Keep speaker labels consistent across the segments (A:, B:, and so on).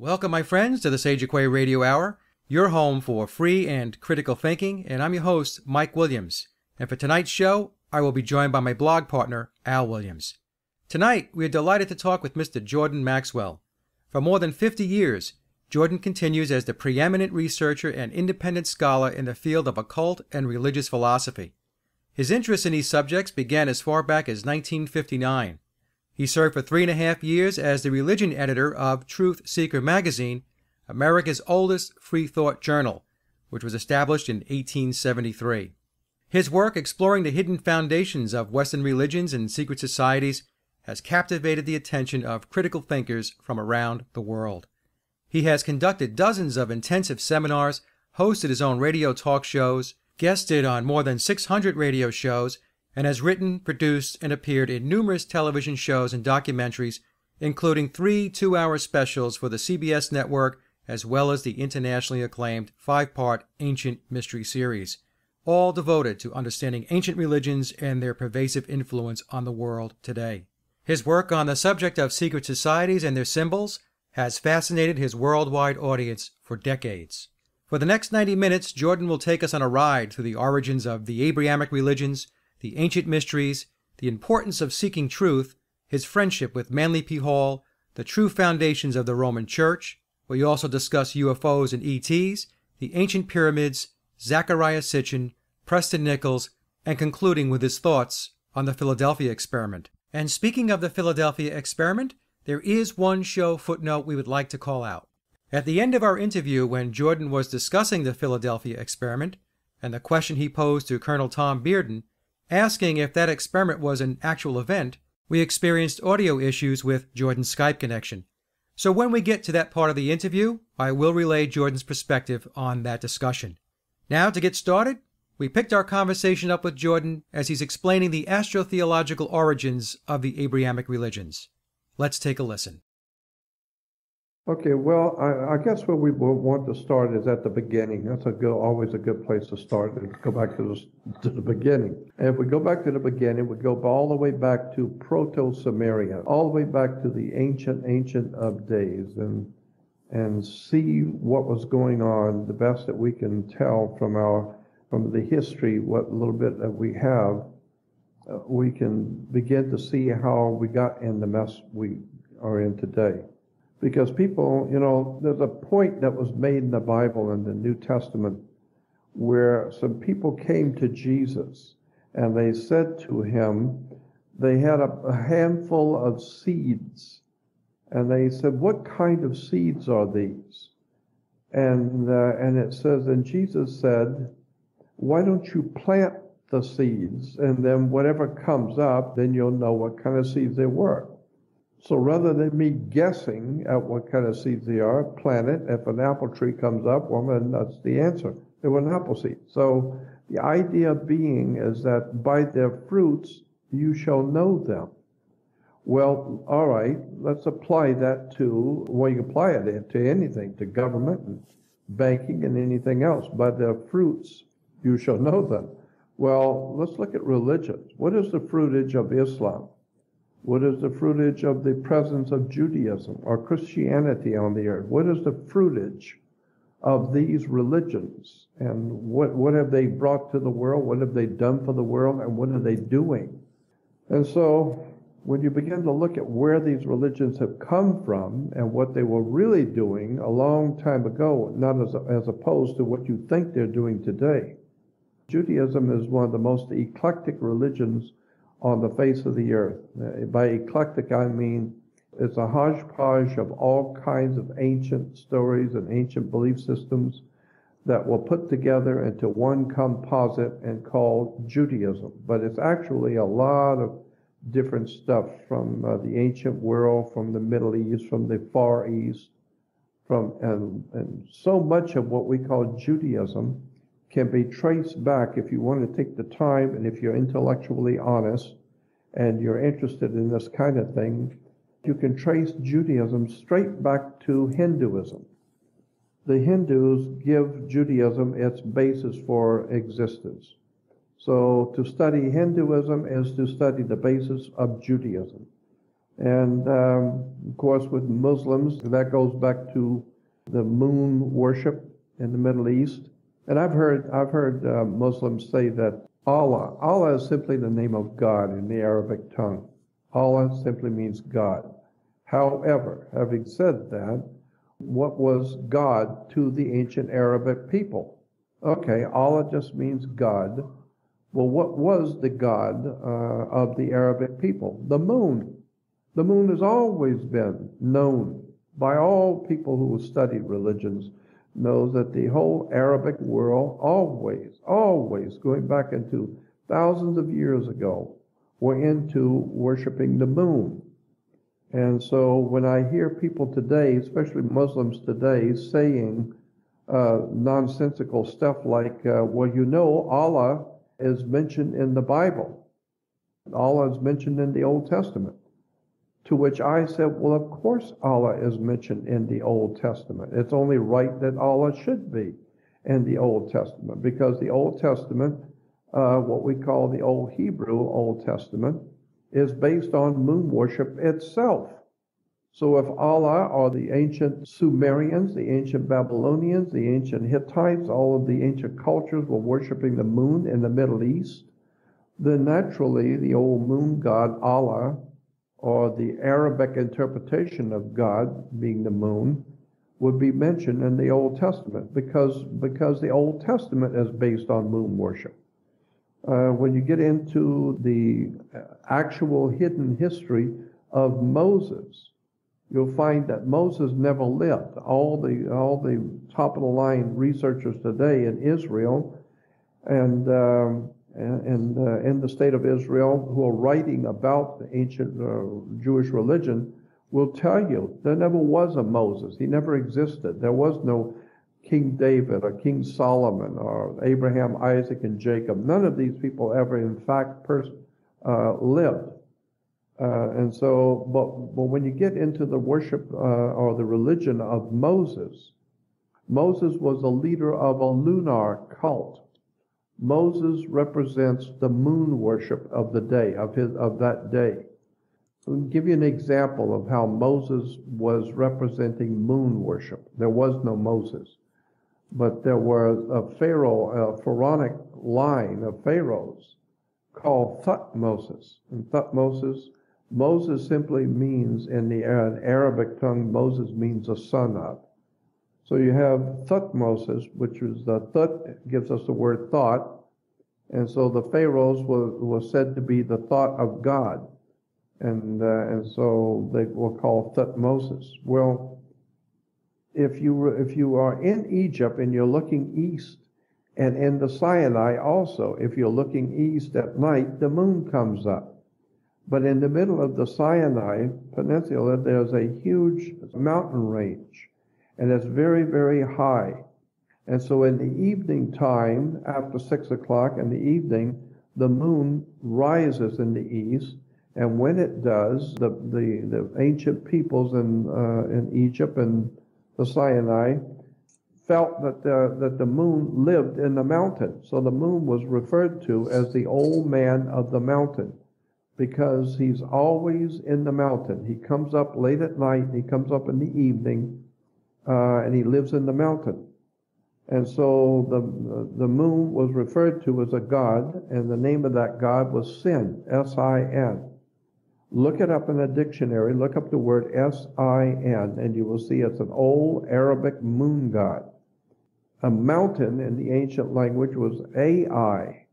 A: Welcome, my friends, to the Sage of Quay Radio Hour, your home for free and critical thinking, and I'm your host, Mike Williams. And for tonight's show, I will be joined by my blog partner, Al Williams. Tonight, we are delighted to talk with Mr. Jordan Maxwell. For more than 50 years, Jordan continues as the preeminent researcher and independent scholar in the field of occult and religious philosophy. His interest in these subjects began as far back as 1959. He served for 3.5 years as the religion editor of Truth Seeker magazine, America's oldest Freethought Journal, which was established in 1873. His work exploring the hidden foundations of Western religions and secret societies has captivated the attention of critical thinkers from around the world. He has conducted dozens of intensive seminars, hosted his own radio talk shows, guested on more than 600 radio shows, and has written, produced, and appeared in numerous television shows and documentaries, including 3 two-hour specials for the CBS network, as well as the internationally acclaimed 5-part Ancient Mystery series, all devoted to understanding ancient religions and their pervasive influence on the world today. His work on the subject of secret societies and their symbols has fascinated his worldwide audience for decades. For the next 90 minutes, Jordan will take us on a ride through the origins of the Abrahamic religions, the ancient mysteries, the importance of seeking truth, his friendship with Manly P. Hall, the true foundations of the Roman Church. We also discuss UFOs and ETs, the ancient pyramids, Zachariah Sitchin, Preston Nichols, and concluding with his thoughts on the Philadelphia experiment. And speaking of the Philadelphia experiment, there is one show footnote we would like to call out. At the end of our interview, when Jordan was discussing the Philadelphia experiment and the question he posed to Colonel Tom Bearden, asking if that experiment was an actual event, we experienced audio issues with Jordan's Skype connection. So when we get to that part of the interview, I will relay Jordan's perspective on that discussion. Now, to get started, we picked our conversation up with Jordan as he's explaining the astrotheological origins of the Abrahamic religions. Let's take a listen.
B: Okay, well, I guess where we want to start is at the beginning. That's always a good place to start, and go back to the beginning. And if we go back to the beginning, we go all the way back to Proto-Sumerian, all the way back to the ancient of days, and see what was going on, the best that we can tell from the history, what little bit that we have, we can begin to see how we got in the mess we are in today. Because people, there's a point that was made in the Bible in the New Testament where some people came to Jesus and they said to him, they had a handful of seeds. And they said, what kind of seeds are these? And it says, and Jesus said, why don't you plant the seeds, and then whatever comes up, then you'll know what kind of seeds they were. So rather than me guessing at what kind of seeds they are, plant it. If an apple tree comes up, well, then that's the answer. They were an apple seed. So the idea being is that by their fruits, you shall know them. Well, all right, let's apply that to, well, you can apply it to anything, to government and banking and anything else. By their fruits, you shall know them. Well, let's look at religions. What is the fruitage of Islam? What is the fruitage of the presence of Judaism or Christianity on the earth? What is the fruitage of these religions? And what have they brought to the world? What have they done for the world? And what are they doing? And so when you begin to look at where these religions have come from and what they were really doing a long time ago, not as opposed to what you think they're doing today. Judaism is one of the most eclectic religions on the face of the earth. By eclectic, I mean it's a hodgepodge of all kinds of ancient stories and ancient belief systems that were put together into one composite and called Judaism. But it's actually a lot of different stuff from the ancient world, from the Middle East, from the Far East, and so much of what we call Judaism can be traced back, if you want to take the time and if you're intellectually honest and you're interested in this kind of thing, you can trace Judaism straight back to Hinduism. The Hindus give Judaism its basis for existence. So to study Hinduism is to study the basis of Judaism. And of course, with Muslims, that goes back to the moon worship in the Middle East. And I've heard Muslims say that Allah is simply the name of God in the Arabic tongue. Allah simply means God. However, having said that, what was God to the ancient Arabic people? Okay, Allah just means God. Well, what was the God of the Arabic people? The moon. The moon has always been known by all people who have studied religions, knows that the whole Arabic world always, going back into thousands of years ago, were into worshiping the moon. And so when I hear people today, especially Muslims today, saying nonsensical stuff like, well, you know, Allah is mentioned in the Bible. Allah is mentioned in the Old Testament. To which I said, well, of course Allah is mentioned in the Old Testament. It's only right that Allah should be in the Old Testament, because the Old Testament, what we call the Old Hebrew Old Testament, is based on moon worship itself. So if Allah or the ancient Sumerians, the ancient Babylonians, the ancient Hittites, all of the ancient cultures were worshiping the moon in the Middle East, then naturally the old moon god Allah, or the Arabic interpretation of God being the moon, would be mentioned in the Old Testament because the Old Testament is based on moon worship. When you get into the actual hidden history of Moses, you'll find that Moses never lived. All the top of the line researchers today in Israel and in the state of Israel who are writing about the ancient Jewish religion will tell you there never was a Moses. He never existed. There was no King David or King Solomon or Abraham, Isaac, and Jacob. None of these people ever, in fact, lived. And so, but when you get into the worship or the religion of Moses, Moses was a leader of a lunar cult. Moses represents the moon worship of the day, of that day. I'll give you an example of how Moses was representing moon worship. There was no Moses, but there was a pharaonic line of pharaohs called Thutmoses. And Thutmoses, Moses simply means, in the Arabic tongue, Moses means a son of. So you have Thutmoses, which is the Thut gives us the word thought, and so the pharaohs were said to be the thought of God, and so they were called Thutmoses. Well, if you are in Egypt and you're looking east, and in the Sinai also, if you're looking east at night, the moon comes up. But in the middle of the Sinai Peninsula, there's a huge mountain range, and it's very, very high. And so in the evening time, after 6 o'clock in the evening, the moon rises in the east, and when it does, the ancient peoples in Egypt and the Sinai felt that the moon lived in the mountain. So the moon was referred to as the old man of the mountain, because he's always in the mountain. He comes up late at night, he comes up in the evening, and he lives in the mountain. And so the moon was referred to as a god, and the name of that god was Sin, S-I-N. Look it up in a dictionary, look up the word S-I-N, and you will see it's an old Arabic moon god. A mountain in the ancient language was Ai.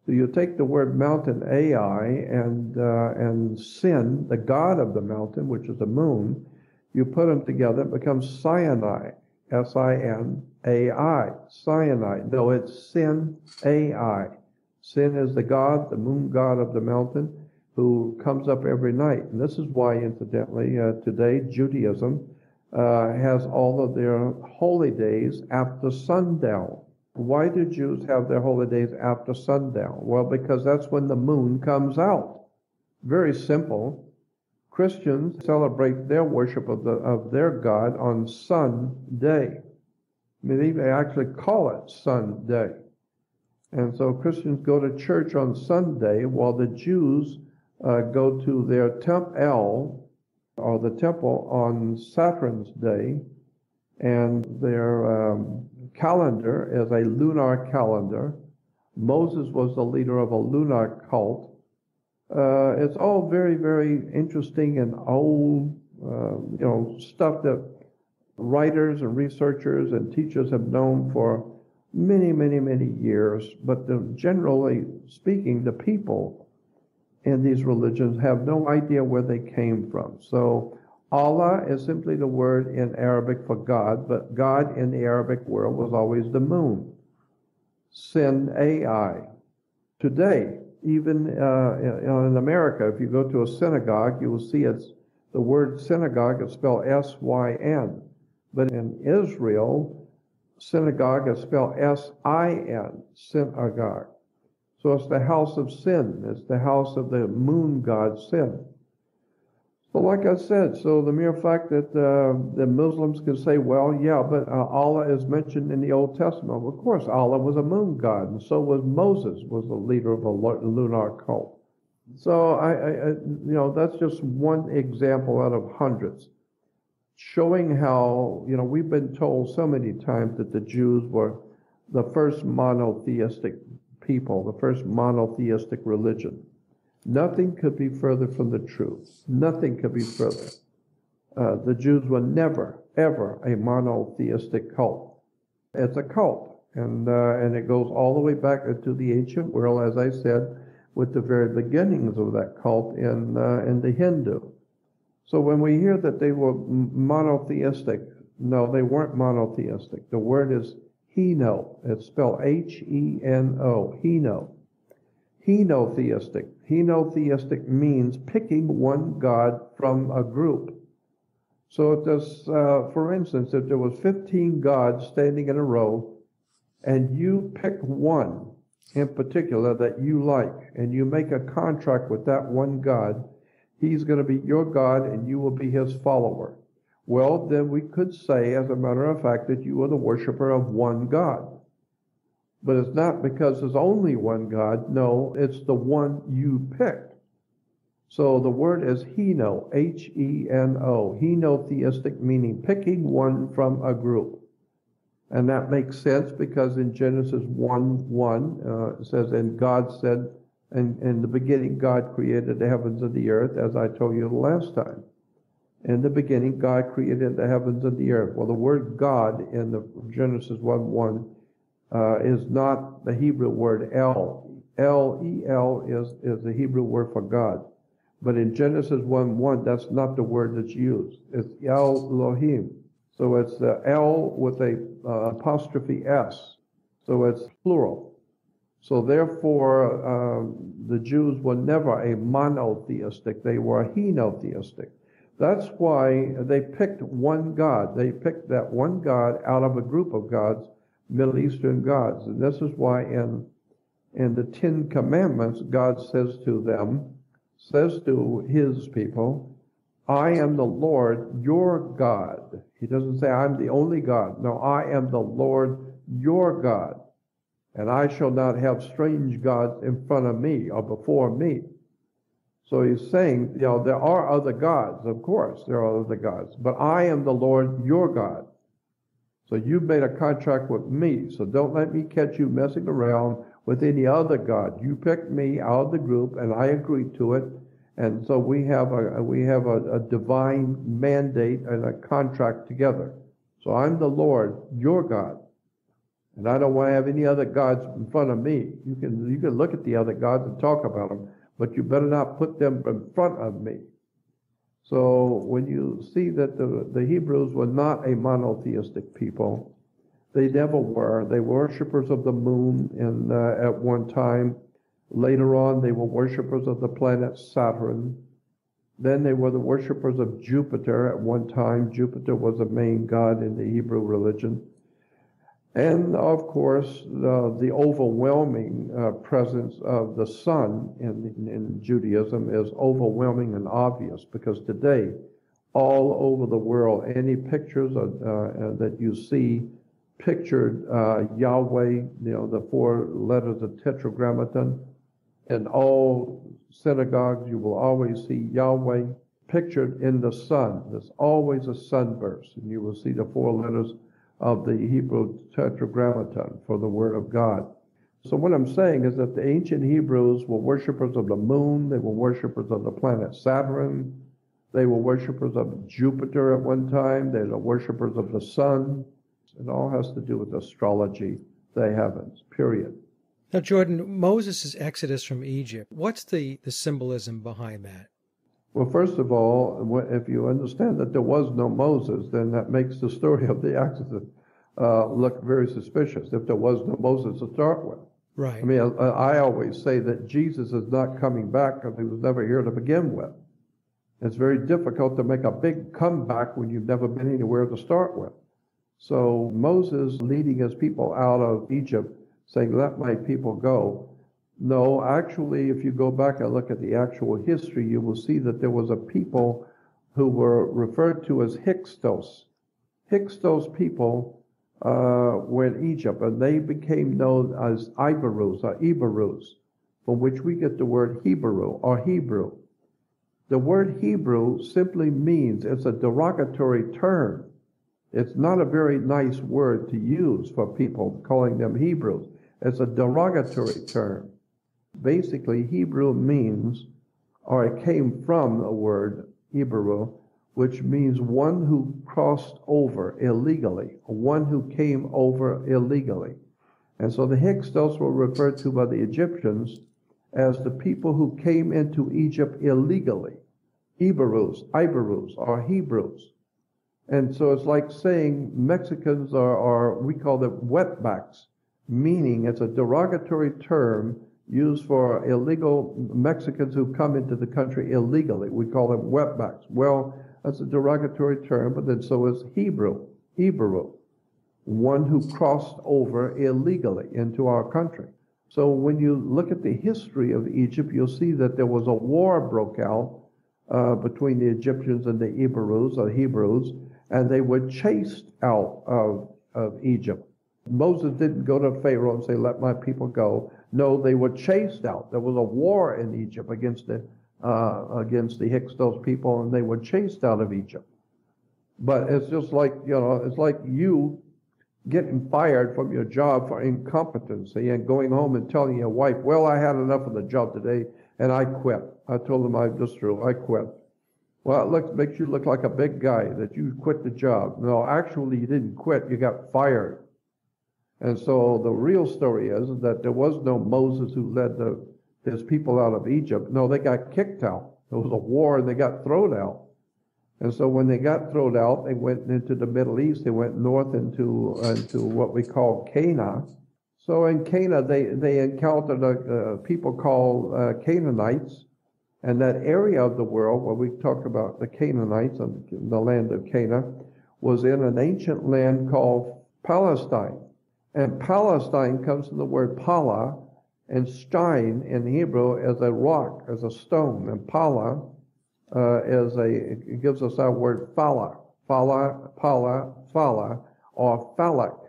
B: So you take the word mountain, Ai, and Sin, the god of the mountain, which is the moon, you put them together, it becomes Sinai, S-I-N-A-I, Sinai. No, it's Sin, A-I. Sin is the god, the moon god of the mountain, who comes up every night. And this is why, incidentally, today Judaism has all of their holy days after sundown. Why do Jews have their holy days after sundown? Well, because that's when the moon comes out. Very simple. Christians celebrate their worship of their God on Sunday. I mean, they actually call it Sunday. And so Christians go to church on Sunday while the Jews go to their Temp El or the temple on Saturn's day, and their calendar is a lunar calendar. Moses was the leader of a lunar cult. It's all very, very interesting and old, stuff that writers and researchers and teachers have known for many, many, many years. But generally speaking, the people in these religions have no idea where they came from. So Allah is simply the word in Arabic for God, but God in the Arabic world was always the moon. Sin AI. Today, even in America, if you go to a synagogue, you will see the word synagogue is spelled S-Y-N. But in Israel, synagogue is spelled S-I-N, synagogue. So it's the house of sin. It's the house of the moon god Sin. So like I said, so the mere fact that the Muslims can say, well, yeah, but Allah is mentioned in the Old Testament. Well, of course, Allah was a moon god, and so was Moses, was the leader of a lunar cult. So that's just one example out of hundreds, showing how, we've been told so many times that the Jews were the first monotheistic people, the first monotheistic religion. Nothing could be further from the truth. Nothing could be further. The Jews were never, ever a monotheistic cult. It's a cult, and it goes all the way back into the ancient world, as I said, with the very beginnings of that cult in the Hindu. So when we hear that they were monotheistic, no, they weren't monotheistic. The word is Heno. It's spelled H-E-N-O, Heno. Henotheistic. Henotheistic means picking one god from a group. So it does, for instance, if there was 15 gods standing in a row, and you pick one in particular that you like, and you make a contract with that one god, he's going to be your god and you will be his follower. Well, then we could say, as a matter of fact, that you are the worshiper of one god. But it's not because there's only one God. No, it's the one you picked. So the word is Heno, H-E-N-O, henotheistic, meaning picking one from a group. And that makes sense because in Genesis 1:1, it says, and God said, and in the beginning God created the heavens and the earth, as I told you the last time. In the beginning God created the heavens and the earth. Well, the word God in the Genesis 1:1 is not the Hebrew word El. El is the Hebrew word for God. But in Genesis 1:1, that's not the word that's used. It's Elohim. So it's the El with a apostrophe S. So it's plural. So therefore, the Jews were never a monotheistic. They were henotheistic. That's why they picked one God. They picked that one God out of a group of gods, Middle Eastern gods. And this is why in the Ten Commandments, God says to his people, I am the Lord your God. He doesn't say I'm the only God. No, I am the Lord your God. And I shall not have strange gods in front of me or before me. So he's saying, there are other gods. Of course, there are other gods. But I am the Lord your God. So you've made a contract with me, so don't let me catch you messing around with any other god. You picked me out of the group, and I agreed to it, and so we have a divine mandate and a contract together. So I'm the Lord, your God, and I don't want to have any other gods in front of me. You can look at the other gods and talk about them, but you better not put them in front of me. So when you see that the Hebrews were not a monotheistic people, they never were. They were worshipers of the moon at one time. Later on, they were worshipers of the planet Saturn. Then they were the worshipers of Jupiter at one time. Jupiter was the main god in the Hebrew religion. And, of course, the overwhelming presence of the sun in Judaism is overwhelming and obvious, because today, all over the world, any pictures that you see pictured Yahweh, the 4 letters of Tetragrammaton, in all synagogues you will always see Yahweh. pictured in the sun. There's always a sunburst, and you will see the 4 letters of the Hebrew tetragrammaton for the Word of God. So what I'm saying is that the ancient Hebrews were worshipers of the moon. They were worshipers of the planet Saturn. They were worshipers of Jupiter at one time. They were worshipers of the sun. It all has to do with astrology, the heavens, period.
A: Now, Jordan, Moses' exodus from Egypt, what's the symbolism behind that?
B: Well, first of all, if you understand that there was no Moses, then that makes the story of the Exodus look very suspicious, if there was no Moses to start with.
A: Right.
B: I mean, I always say that Jesus is not coming back because he was never here to begin with. It's very difficult to make a big comeback when you've never been anywhere to start with. So Moses leading his people out of Egypt, saying, let my people go. No, actually, if you go back and look at the actual history, you will see that there was a people who were referred to as Hyksos. Hyksos people were in Egypt, and they became known as Iberus or Iberus, from which we get the word Hebrew or Hebrew. The word Hebrew simply means, it's a derogatory term. It's not a very nice word to use for people, calling them Hebrews. It's a derogatory term. Basically, Hebrew means, or it came from the word Hebrew, which means one who crossed over illegally, one who came over illegally. And so the Hyksos were referred to by the Egyptians as the people who came into Egypt illegally. Iberus, or Hebrews. And so it's like saying Mexicans are we call them wetbacks, meaning it's a derogatory term used for illegal Mexicans who come into the country illegally. We call them wetbacks. Well, that's a derogatory term, but then so is Hebrew, one who crossed over illegally into our country. So when you look at the history of Egypt, you'll see that there was a war broke out between the Egyptians and the Iberus, or Hebrews, and they were chased out of Egypt. Moses didn't go to Pharaoh and say, let my people go. No, they were chased out. There was a war in Egypt against the Hyksos people, and they were chased out of Egypt. But it's just like, it's like you getting fired from your job for incompetency and going home and telling your wife, well, I had enough of the job today and I quit. I told them I quit. Well, it makes you look like a big guy that you quit the job. No, actually you didn't quit, you got fired. And so the real story is that there was no Moses who led his people out of Egypt. No, they got kicked out. There was a war and they got thrown out. And so when they got thrown out, they went into the Middle East. They went north into what we call Canaan. So in Canaan, they encountered a people called Canaanites. And that area of the world where we talk about the Canaanites and the land of Canaan was in an ancient land called Palestine. And Palestine comes from the word pala, and stein in Hebrew is a rock, as a stone. And pala it gives us our word phala, or phalak.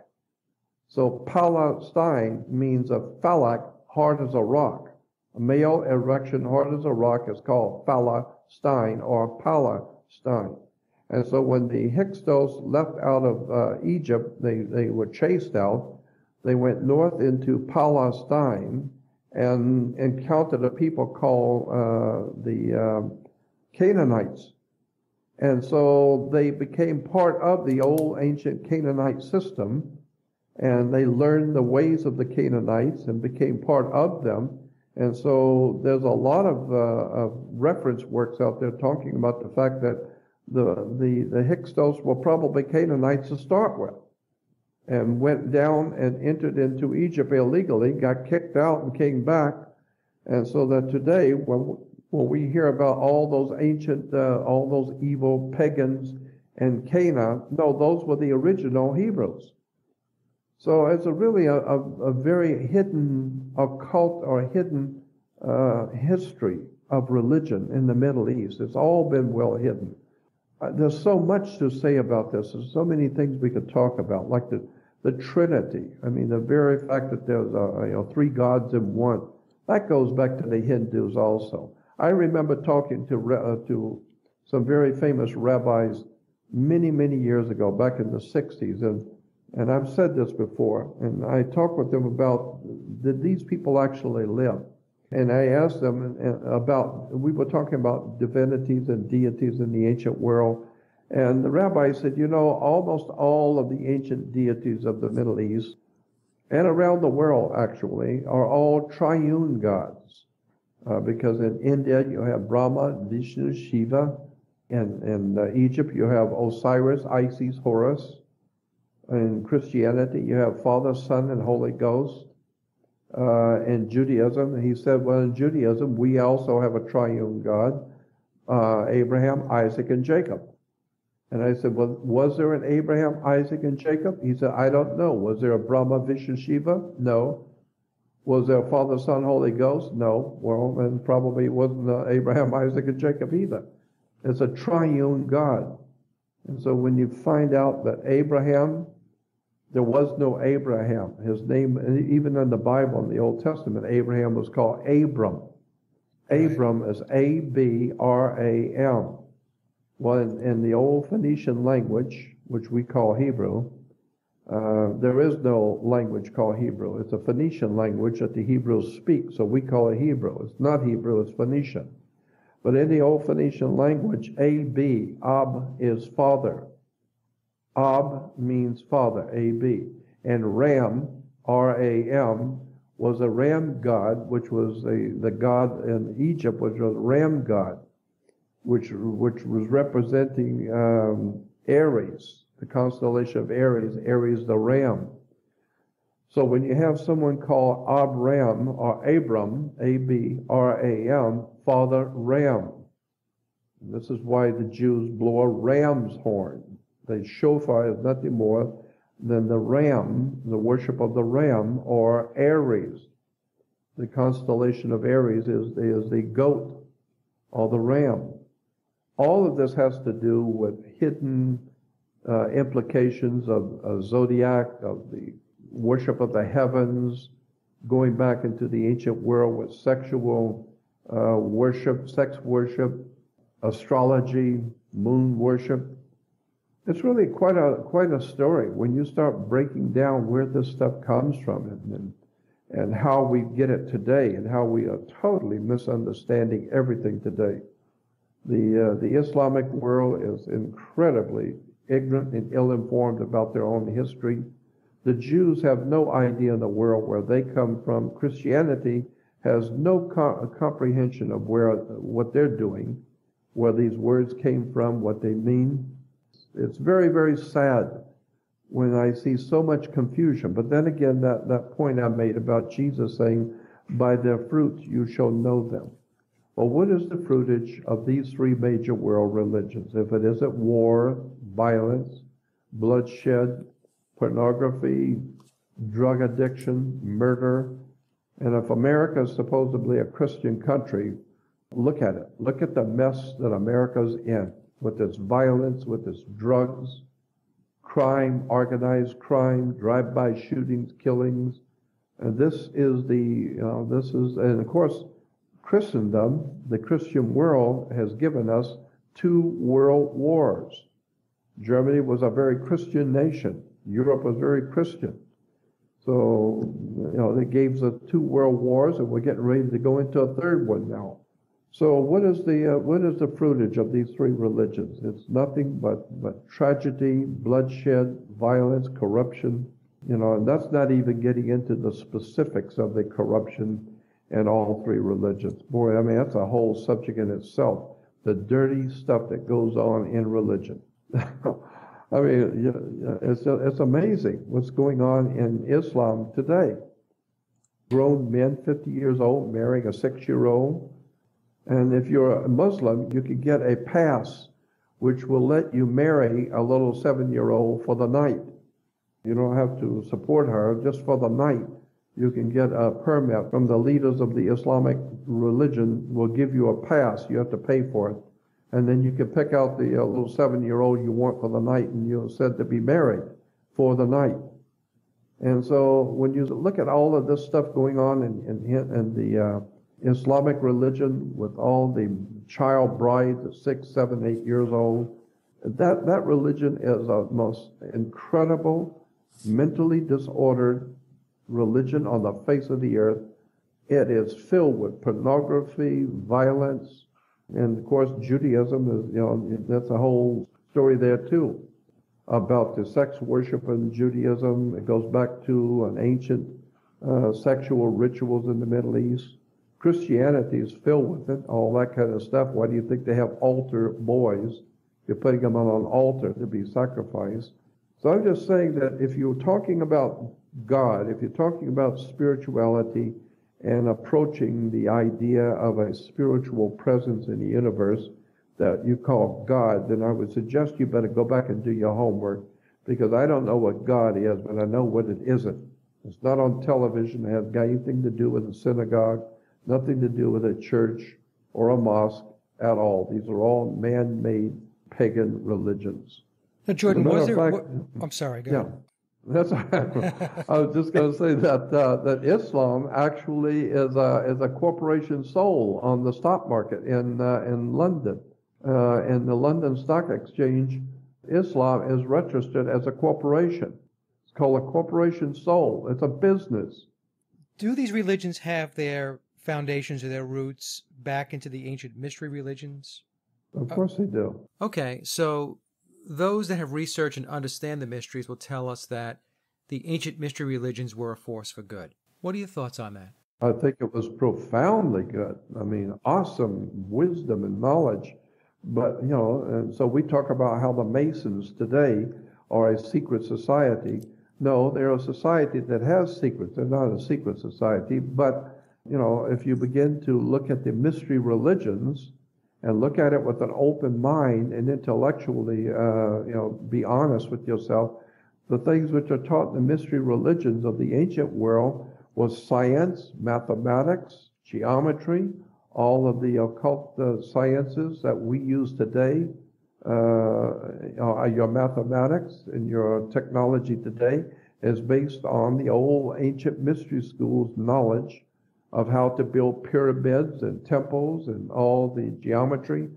B: So Palestine means a phalak, hard as a rock. A male erection hard as a rock is called Palestine or Palestine. And so when the Hyksos left out of Egypt, they were chased out. They went north into Palestine and encountered a people called the Canaanites. And so they became part of the old ancient Canaanite system, and they learned the ways of the Canaanites and became part of them. And so there's a lot of reference works out there talking about the fact that the Hyksos were probably Canaanites to start with, and went down and entered into Egypt illegally, got kicked out and came back. And so that today, when we hear about all those ancient, all those evil pagans and Canaan, no, those were the original Hebrews. So it's really a very hidden occult or hidden history of religion in the Middle East. It's all been well hidden. There's so much to say about this. There's so many things we could talk about, like the Trinity. I mean, the very fact that there's three gods in one. That goes back to the Hindus also. I remember talking to some very famous rabbis many, many years ago, back in the 60s. And I've said this before, and I talked with them about, did these people actually live? And I asked them about, we were talking about divinities and deities in the ancient world. And the rabbi said, almost all of the ancient deities of the Middle East and around the world, actually, are all triune gods. Because in India, you have Brahma, Vishnu, Shiva. In Egypt, you have Osiris, Isis, Horus. In Christianity, you have Father, Son, and Holy Ghost. In Judaism, he said, well, in Judaism, we also have a triune God, Abraham, Isaac, and Jacob. And I said, well, was there an Abraham, Isaac, and Jacob? He said, I don't know. Was there a Brahma, Vishnu, Shiva? No. Was there a Father, Son, Holy Ghost? No. Well, then probably it wasn't Abraham, Isaac, and Jacob either. It's a triune God. And so when you find out that Abraham, there was no Abraham. His name, even in the Bible, in the Old Testament, Abraham was called Abram. Abram is A-B-R-A-M. Well, in the old Phoenician language, which we call Hebrew, there is no language called Hebrew. It's a Phoenician language that the Hebrews speak, so we call it Hebrew. It's not Hebrew, it's Phoenician. But in the old Phoenician language, A-B, Ab is father. Ab means father, A-B. And Ram, R-A-M, was a ram god, which was the god in Egypt, which was ram god, which was representing Aries, the constellation of Aries, Aries the ram. So when you have someone called Abram or Abram, A-B-R-A-M, Father Ram. This is why the Jews blow a ram's horn. The shofar is nothing more than the ram, the worship of the ram, or Aries. The constellation of Aries is the goat or the ram. All of this has to do with hidden implications of zodiac, of the worship of the heavens, going back into the ancient world with sexual worship, sex worship, astrology, moon worship. It's really quite a story when you start breaking down where this stuff comes from and how we get it today and how we are totally misunderstanding everything today. The Islamic world is incredibly ignorant and ill-informed about their own history. The Jews have no idea in the world where they come from. Christianity has no comprehension of what they're doing, where these words came from, what they mean. It's very, very sad when I see so much confusion. But then again, that point I made about Jesus saying, by their fruits you shall know them. Well, what is the fruitage of these three major world religions? If it isn't war, violence, bloodshed, pornography, drug addiction, murder, and if America is supposedly a Christian country, look at it. Look at the mess that America's in with its violence, with its drugs, crime, organized crime, drive-by shootings, killings. And and of course, Christendom, the Christian world, has given us 2 world wars. Germany was a very Christian nation. Europe was very Christian. So, they gave us 2 world wars, and we're getting ready to go into a 3rd one now. So what is the fruitage of these 3 religions? It's nothing but tragedy, bloodshed, violence, corruption, and that's not even getting into the specifics of the corruption in all 3 religions. Boy, I mean, that's a whole subject in itself, the dirty stuff that goes on in religion. I mean, it's amazing what's going on in Islam today. Grown men, 50 years old, marrying a 6-year-old. And if you're a Muslim, you can get a pass which will let you marry a little 7-year-old for the night. You don't have to support her, just for the night. You can get a permit from the leaders of the Islamic religion will give you a pass. You have to pay for it. And then you can pick out the little 7-year-old you want for the night, and you're said to be married for the night. And so when you look at all of this stuff going on in Islamic religion with all the child brides at 6, 7, 8 years old. That religion is a most incredible, mentally disordered religion on the face of the earth. It is filled with pornography, violence, and of course Judaism is, that's a whole story there too, about the sex worship in Judaism. It goes back to an ancient sexual rituals in the Middle East. Christianity is filled with it, all that kind of stuff. Why do you think they have altar boys? You're putting them on an altar to be sacrificed. So I'm just saying that if you're talking about God, if you're talking about spirituality and approaching the idea of a spiritual presence in the universe that you call God, then I would suggest you better go back and do your homework, because I don't know what God is, but I know what it isn't. It's not on television. It hasn't got anything to do with a synagogue, nothing to do with a church or a mosque at all. These are all man-made pagan religions.
A: Now, Jordan, was there... I'm sorry, go ahead.
B: That's I was just going to say that Islam actually is a corporation soul on the stock market in London. In the London Stock Exchange, Islam is registered as a corporation. It's called a corporation soul. It's a business.
A: Do these religions have their foundations or their roots back into the ancient mystery religions?
B: Of course they do.
A: Okay, so those that have researched and understand the mysteries will tell us that the ancient mystery religions were a force for good. What are your thoughts on that?
B: I think it was profoundly good. I mean, awesome wisdom and knowledge. But, and so we talk about how the Masons today are a secret society. No, they're a society that has secrets. They're not a secret society. But, if you begin to look at the mystery religions and look at it with an open mind and intellectually, be honest with yourself, the things which are taught in the mystery religions of the ancient world was science, mathematics, geometry, all of the occult sciences that we use today, your mathematics and your technology today is based on the old ancient mystery schools' knowledge of how to build pyramids and temples and all the geometry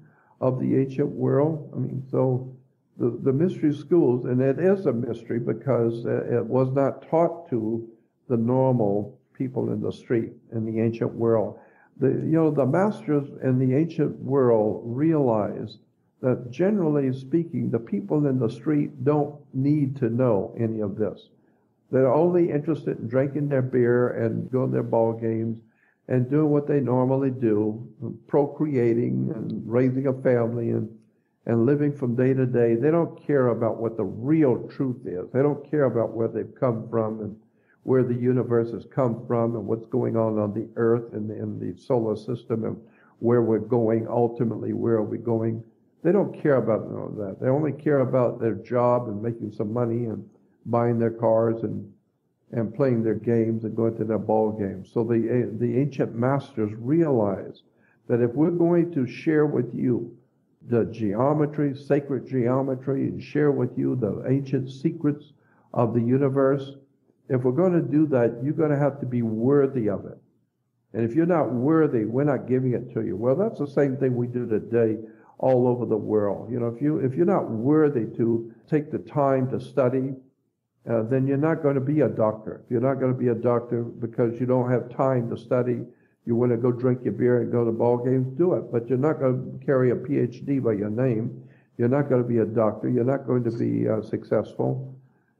B: of the ancient world. I mean, so the mystery schools, and it is a mystery because it was not taught to the normal people in the street in the ancient world. The masters in the ancient world realized that, generally speaking, the people in the street don't need to know any of this. They're only interested in drinking their beer and going to their ball games and doing what they normally do, procreating and raising a family and living from day to day. They don't care about what the real truth is. They don't care about where they've come from and where the universe has come from and what's going on the earth and in the solar system and where we're going, ultimately, where are we going. They don't care about all of that. They only care about their job and making some money and buying their cars and playing their games and going to their ball games. So the ancient masters realized that if we're going to share with you the geometry, sacred geometry, and share with you the ancient secrets of the universe, if we're going to do that, you're going to have to be worthy of it. And if you're not worthy, we're not giving it to you. Well, that's the same thing we do today all over the world. If you're not worthy to take the time to study, then you're not going to be a doctor. If you're not going to be a doctor because you don't have time to study, you want to go drink your beer and go to ball games, do it. But you're not going to carry a PhD by your name. You're not going to be a doctor. You're not going to be successful.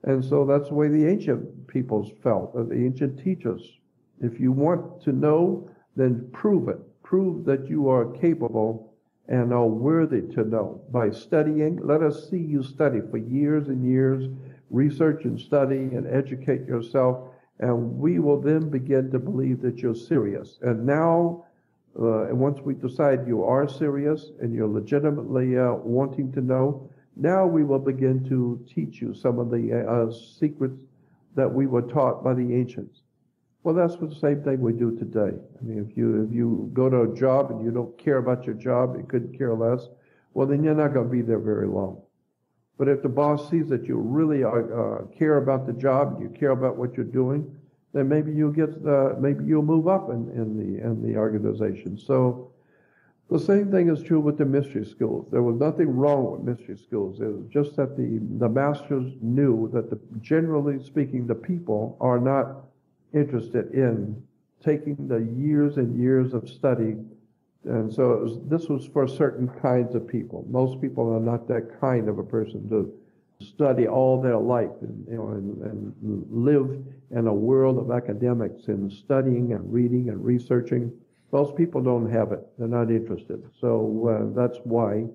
B: And so that's the way the ancient peoples felt, the ancient teachers. If you want to know, then prove it. Prove that you are capable and are worthy to know by studying. Let us see you study for years and years, research and study and educate yourself, and we will then begin to believe that you're serious. And now, once we decide you are serious and you're legitimately wanting to know, now we will begin to teach you some of the secrets that we were taught by the ancients. Well, that's the same thing we do today. I mean, if you go to a job and you don't care about your job, you couldn't care less, well, then you're not going to be there very long. But if the boss sees that you really care about the job, you care about what you're doing, then maybe you'll move up in the organization. So the same thing is true with the mystery schools. There was nothing wrong with mystery schools. It was just that the masters knew that generally speaking, the people are not interested in taking the years and years of study. And so this was for certain kinds of people. Most people are not that kind of a person to study all their life and live in a world of academics and studying and reading and researching. Most people don't have it. They're not interested. So that's why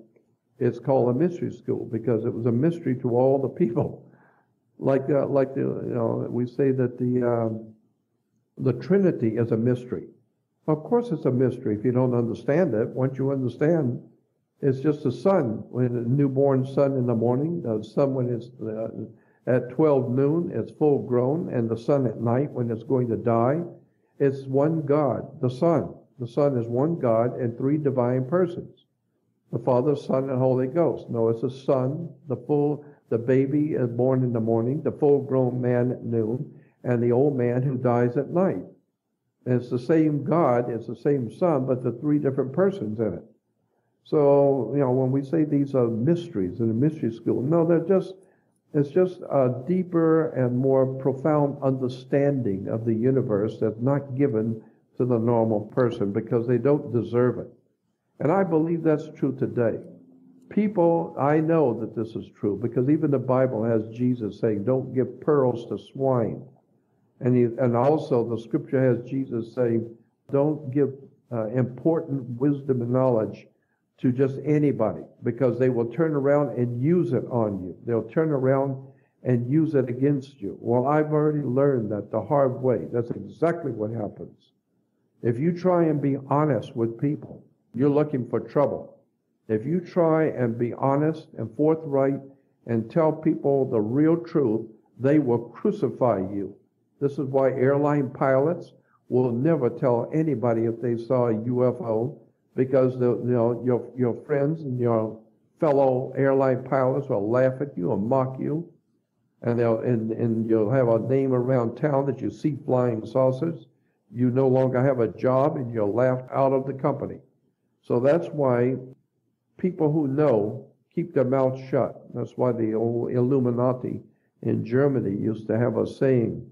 B: it's called a mystery school, because it was a mystery to all the people. We say that the Trinity is a mystery. Of course it's a mystery if you don't understand it. Once you understand, it's just the sun. When a newborn sun in the morning, the sun when it's at 12 noon, it's full grown, and the sun at night when it's going to die, it's one God, the Son. The Son is one God and three divine persons, the Father, Son, and Holy Ghost. No, it's the Son, the baby is born in the morning, the full-grown man at noon, and the old man who dies at night. And it's the same God, it's the same Son, but the three different persons in it. So, when we say these are mysteries in a mystery school, no, it's just a deeper and more profound understanding of the universe that's not given to the normal person because they don't deserve it. And I believe that's true today. People, I know that this is true because even the Bible has Jesus saying, don't give pearls to swine. And also the scripture has Jesus saying, don't give important wisdom and knowledge to just anybody, because they will turn around and use it on you. They'll turn around and use it against you. Well, I've already learned that the hard way. That's exactly what happens. If you try and be honest with people, you're looking for trouble. If you try and be honest and forthright and tell people the real truth, they will crucify you. This is why airline pilots will never tell anybody if they saw a UFO, because your friends and your fellow airline pilots will laugh at you and mock you, and you'll have a name around town that you see flying saucers. You no longer have a job, and you're laughed out of the company. So that's why people who know keep their mouths shut. That's why the old Illuminati in Germany used to have a saying,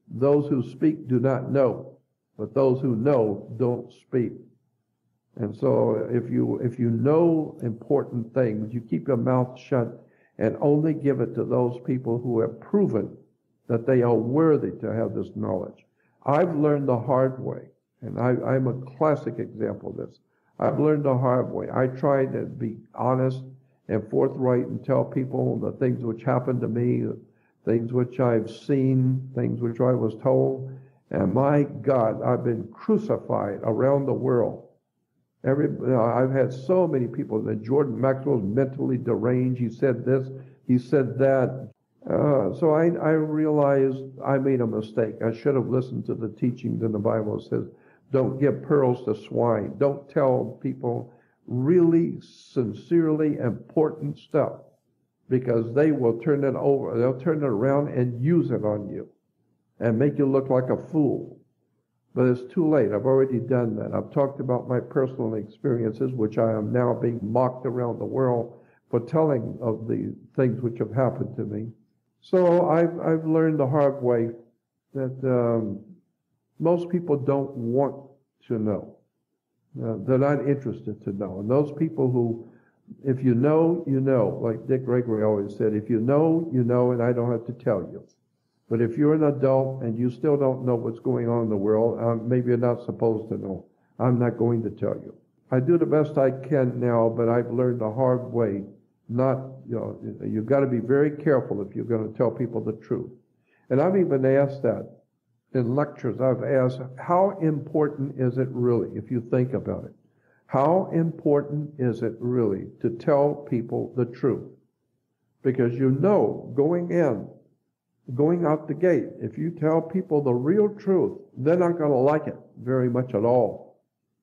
B: those who speak do not know, but those who know don't speak. And so if you know important things, you keep your mouth shut and only give it to those people who have proven that they are worthy to have this knowledge. I've learned the hard way, and I'm a classic example of this. I've learned the hard way. I try to be honest and forthright and tell people the things which happened to me, things which I've seen, things which I was told. And my God, I've been crucified around the world. I've had so many people that Jordan Maxwell's mentally deranged. He said this, he said that. So I realized I made a mistake. I should have listened to the teachings in the Bible. It says, don't give pearls to swine. Don't tell people really sincerely important stuff, because they will turn it over. They'll turn it around and use it on you and make you look like a fool. But it's too late. I've already done that. I've talked about my personal experiences, which I am now being mocked around the world for telling of the things which have happened to me. So I've learned the hard way that most people don't want to know. They're not interested to know. And those people who, if you know, you know, like Dick Gregory always said, if you know, you know, and I don't have to tell you. But if you're an adult and you still don't know what's going on in the world, maybe you're not supposed to know. I'm not going to tell you. I do the best I can now, but I've learned the hard way. You've got to be very careful if you're going to tell people the truth. And I've even asked that in lectures. I've asked, how important is it really, if you think about it? How important is it really to tell people the truth? Because going out the gate, if you tell people the real truth, they're not going to like it very much at all.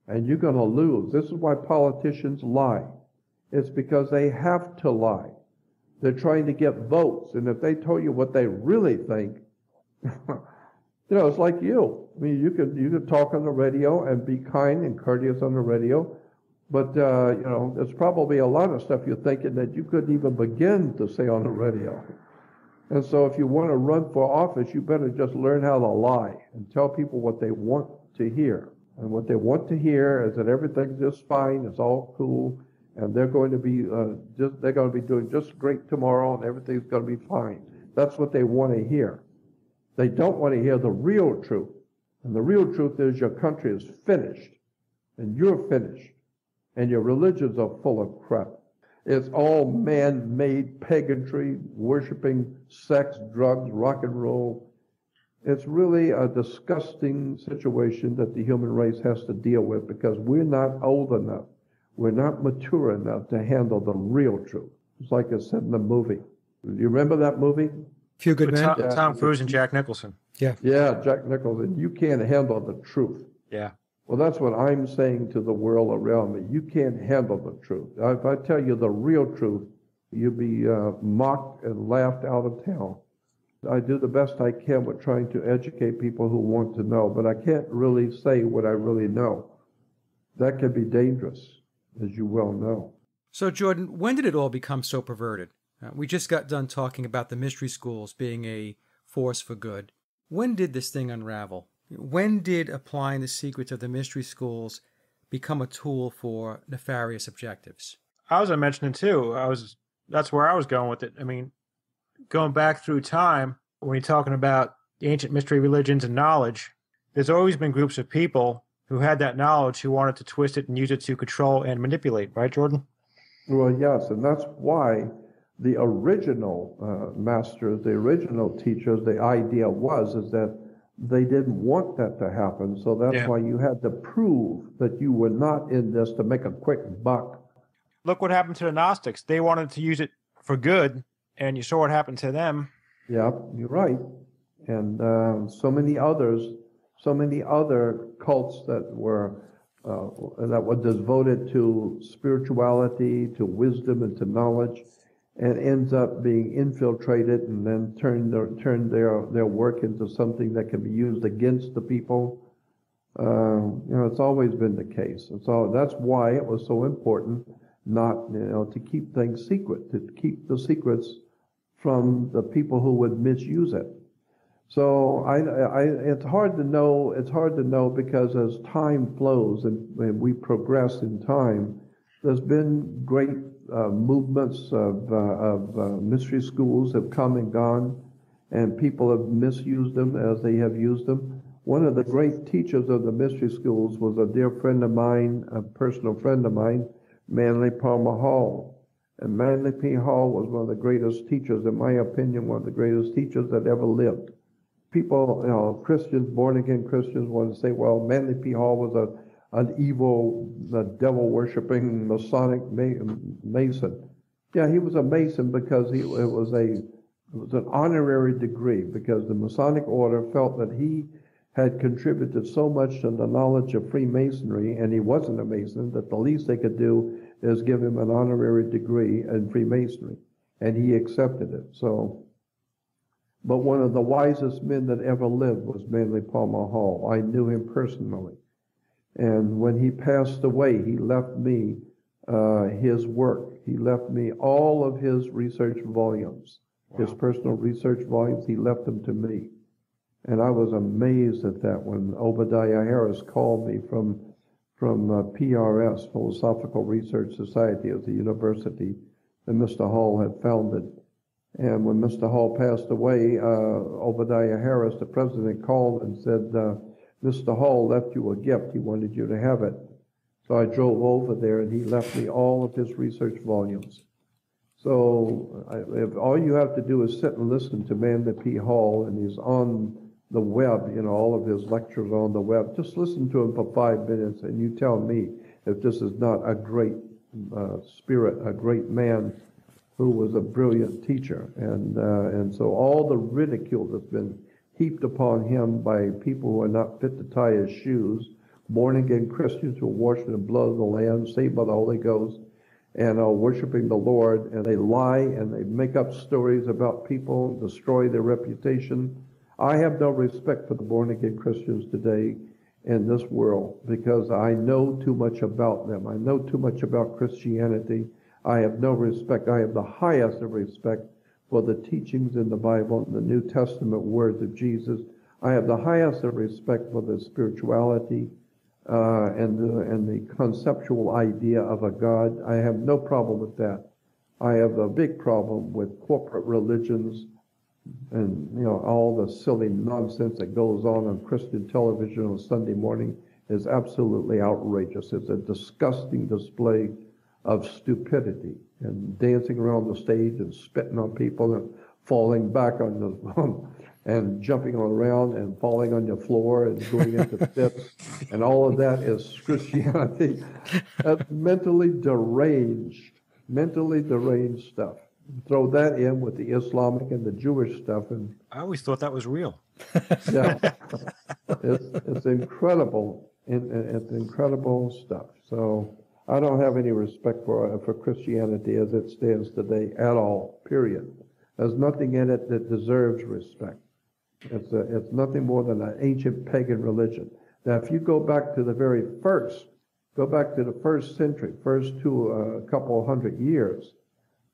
B: And you're going to lose. This is why politicians lie. It's because they have to lie. They're trying to get votes. And if they told you what they really think, It's like you. I mean, you could talk on the radio and be kind and courteous on the radio, but there's probably a lot of stuff you're thinking that you couldn't even begin to say on the radio. And so if you want to run for office, you better just learn how to lie and tell people what they want to hear. And what they want to hear is that everything's just fine, it's all cool, and they're going to be doing just great tomorrow, and everything's going to be fine. That's what they want to hear. They don't want to hear the real truth. And the real truth is your country is finished, and you're finished, and your religions are full of crap. It's all man-made pagantry, worshiping sex, drugs, rock and roll. It's really a disgusting situation that the human race has to deal with because we're not old enough. We're not mature enough to handle the real truth. It's like it's said in the movie. Do you remember that movie?
A: Few Good Men?
C: Tom Cruise and Jack Nicholson.
B: Yeah, Jack Nicholson. You can't handle the truth.
C: Yeah.
B: Well, that's what I'm saying to the world around me. You can't handle the truth. If I tell you the real truth, you'll be mocked and laughed out of town. I do the best I can with trying to educate people who want to know, but I can't really say what I really know. That can be dangerous, as you well know.
A: So, Jordan, when did it all become so perverted? We just got done talking about the mystery schools being a force for good. When did this thing unravel? When did applying the secrets of the mystery schools become a tool for nefarious objectives?
C: I was mentioning too. That's where I was going with it. I mean, going back through time, when you're talking about the ancient mystery religions and knowledge, there's always been groups of people who had that knowledge who wanted to twist it and use it to control and manipulate, right, Jordan?
B: Well, yes, and that's why the original masters, the original teachers, the idea is that they didn't want that to happen. So that's why you had to prove that you were not in this to make a quick buck.
C: Look what happened to the Gnostics. They wanted to use it for good, and you saw what happened to them.
B: Yeah, you're right. And so many other cults that were devoted to spirituality, to wisdom, and to knowledge, and ends up being infiltrated and then turn their work into something that can be used against the people. It's always been the case. That's why it was so important not, to keep things secret, to keep the secrets from the people who would misuse it. So it's hard to know. It's hard to know because as time flows and we progress in time, there's been great movements of mystery schools have come and gone, and people have misused them as they have used them. One of the great teachers of the mystery schools was a dear friend of mine, a personal friend of mine, Manly Palmer Hall. And Manly P. Hall was one of the greatest teachers, in my opinion, one of the greatest teachers that ever lived. People, Christians, born-again Christians, want to say, well, Manly P. Hall was an evil, devil-worshipping Masonic Mason. Yeah, he was a Mason because it was an honorary degree, because the Masonic order felt that he had contributed so much to the knowledge of Freemasonry, and he wasn't a Mason, that the least they could do is give him an honorary degree in Freemasonry, and he accepted it. But one of the wisest men that ever lived was Manly Palmer Hall. I knew him personally. And when he passed away, he left me his work. He left me all of his research volumes, his personal research volumes. He left them to me. And I was amazed at that when Obadiah Harris called me from PRS, Philosophical Research Society of the university that Mr. Hall had founded. And when Mr. Hall passed away, Obadiah Harris, the president, called and said, Mr. Hall left you a gift. He wanted you to have it. So I drove over there, and he left me all of his research volumes. So if all you have to do is sit and listen to Manly P. Hall, and he's on the web, all of his lectures on the web, just listen to him for 5 minutes, and you tell me if this is not a great spirit, a great man who was a brilliant teacher. And so all the ridicule that's been heaped upon him by people who are not fit to tie his shoes, born-again Christians who are washed in the blood of the Lamb, saved by the Holy Ghost, and are worshiping the Lord, and they lie and they make up stories about people, destroy their reputation. I have no respect for the born-again Christians today in this world because I know too much about them. I know too much about Christianity. I have no respect. I have the highest of respect for the teachings in the Bible and the New Testament words of Jesus. I have the highest of respect for the spirituality and the conceptual idea of a God. I have no problem with that. I have a big problem with corporate religions and all the silly nonsense that goes on Christian television on Sunday morning is absolutely outrageous. It's a disgusting display of stupidity and dancing around the stage and spitting on people and falling back on the and jumping around and falling on your floor and going into fits, and all of that is Christianity. That's mentally deranged stuff. Throw that in with the Islamic and the Jewish stuff, and
C: I always thought that was real.
B: yeah, it's incredible. It's incredible stuff. So I don't have any respect for Christianity as it stands today at all. Period. There's nothing in it that deserves respect. It's nothing more than an ancient pagan religion. Now, if you go back to the first century, first to a couple hundred years,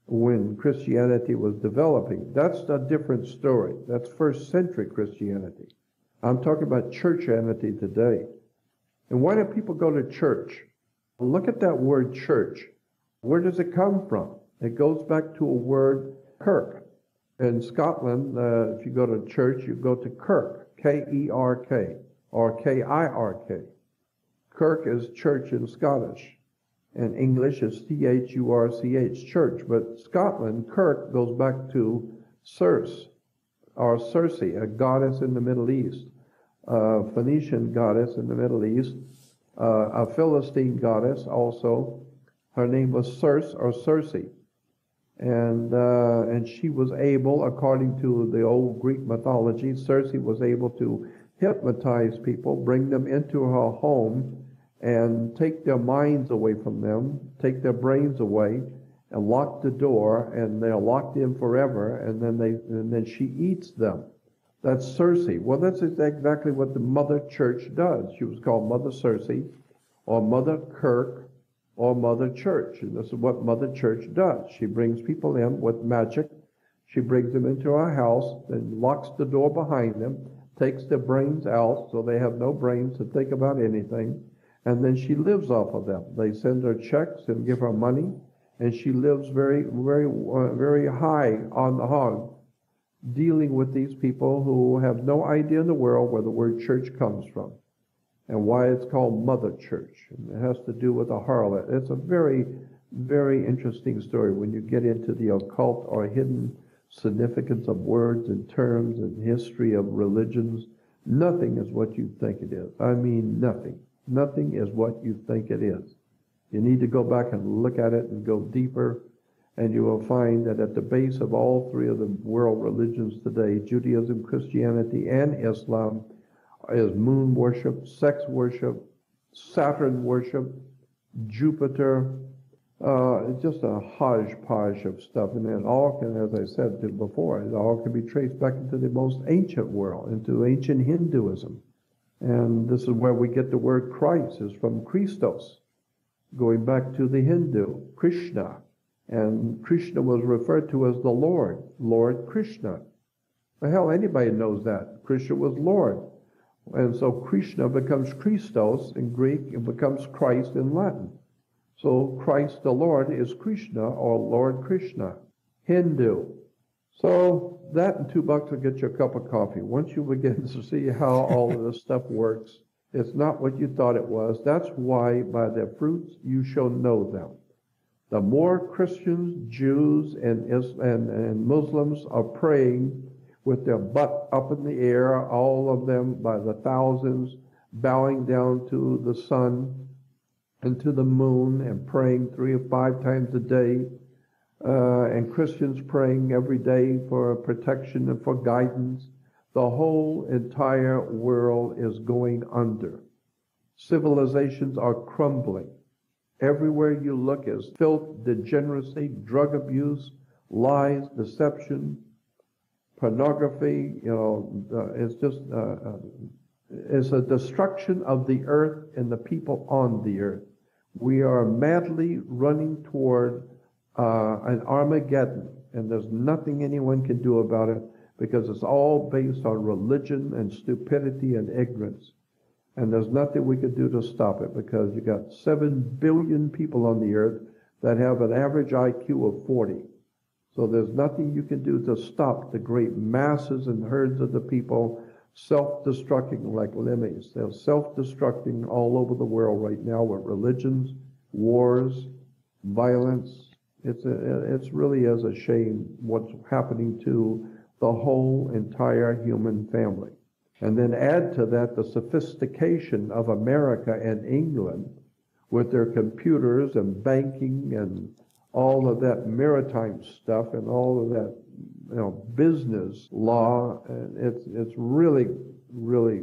B: when Christianity was developing, that's a different story. That's first century Christianity. I'm talking about churchianity today. And why do people go to church? Look at that word church. Where does it come from? It goes back to a word, kirk. In Scotland, if you go to church, you go to kirk, K-E-R-K, or K-I-R-K. Kirk is church in Scottish. In English, it's C-H-U-R-C-H, church. But Scotland, kirk goes back to Circe, or Circe, a goddess in the Middle East, a Phoenician goddess in the Middle East, a Philistine goddess also. Her name was Circe or Circe. And she was able, according to the old Greek mythology, Circe was able to hypnotize people, bring them into her home, and take their minds away from them, take their brains away, and lock the door, and they're locked in forever, and then she eats them. That's Circe. Well, that's exactly what the Mother Church does. She was called Mother Circe, or Mother Kirk, or Mother Church. And this is what Mother Church does. She brings people in with magic. She brings them into our house, then locks the door behind them, takes their brains out so they have no brains to think about anything, and then she lives off of them. They send her checks and give her money, and she lives very, very, very high on the hog, dealing with these people who have no idea in the world where the word church comes from and why it's called Mother Church. And it has to do with a harlot. It's a very, very interesting story when you get into the occult or hidden significance of words and terms and history of religions. Nothing is what you think it is. I mean, nothing. Nothing is what you think it is. You need to go back and look at it and go deeper, and you will find that at the base of all three of the world religions today, Judaism, Christianity, and Islam, is moon worship, sex worship, Saturn worship, Jupiter, just a hodgepodge of stuff. And it all can, as I said before, it all can be traced back into the most ancient world, into ancient Hinduism. And this is where we get the word Christ, is from Christos, going back to the Hindu, Krishna. And Krishna was referred to as the Lord, Lord Krishna. The hell, anybody knows that. Krishna was Lord. And so Krishna becomes Christos in Greek and becomes Christ in Latin. So Christ the Lord is Krishna or Lord Krishna, Hindu. So that and $2 will get you a cup of coffee. Once you begin to see how all of this stuff works, it's not what you thought it was. That's why by their fruits you shall know them. The more Christians, Jews, and Muslims are praying with their butt up in the air, all of them by the thousands, bowing down to the sun and to the moon and praying 3 or 5 times a day, and Christians praying every day for protection and for guidance. The whole entire world is going under. Civilizations are crumbling. Everywhere you look is filth, degeneracy, drug abuse, lies, deception, pornography, it's just, it's a destruction of the earth and the people on the earth. We are madly running toward an Armageddon, and there's nothing anyone can do about it because it's all based on religion and stupidity and ignorance. And there's nothing we could do to stop it because you got 7 billion people on the earth that have an average IQ of 40. So there's nothing you can do to stop the great masses and herds of the people self-destructing like lemmings. They're self-destructing all over the world right now with religions, wars, violence. It's really is a shame what's happening to the whole entire human family. And then add to that the sophistication of America and England with their computers and banking and all of that maritime stuff and all of that, business law. It's really, really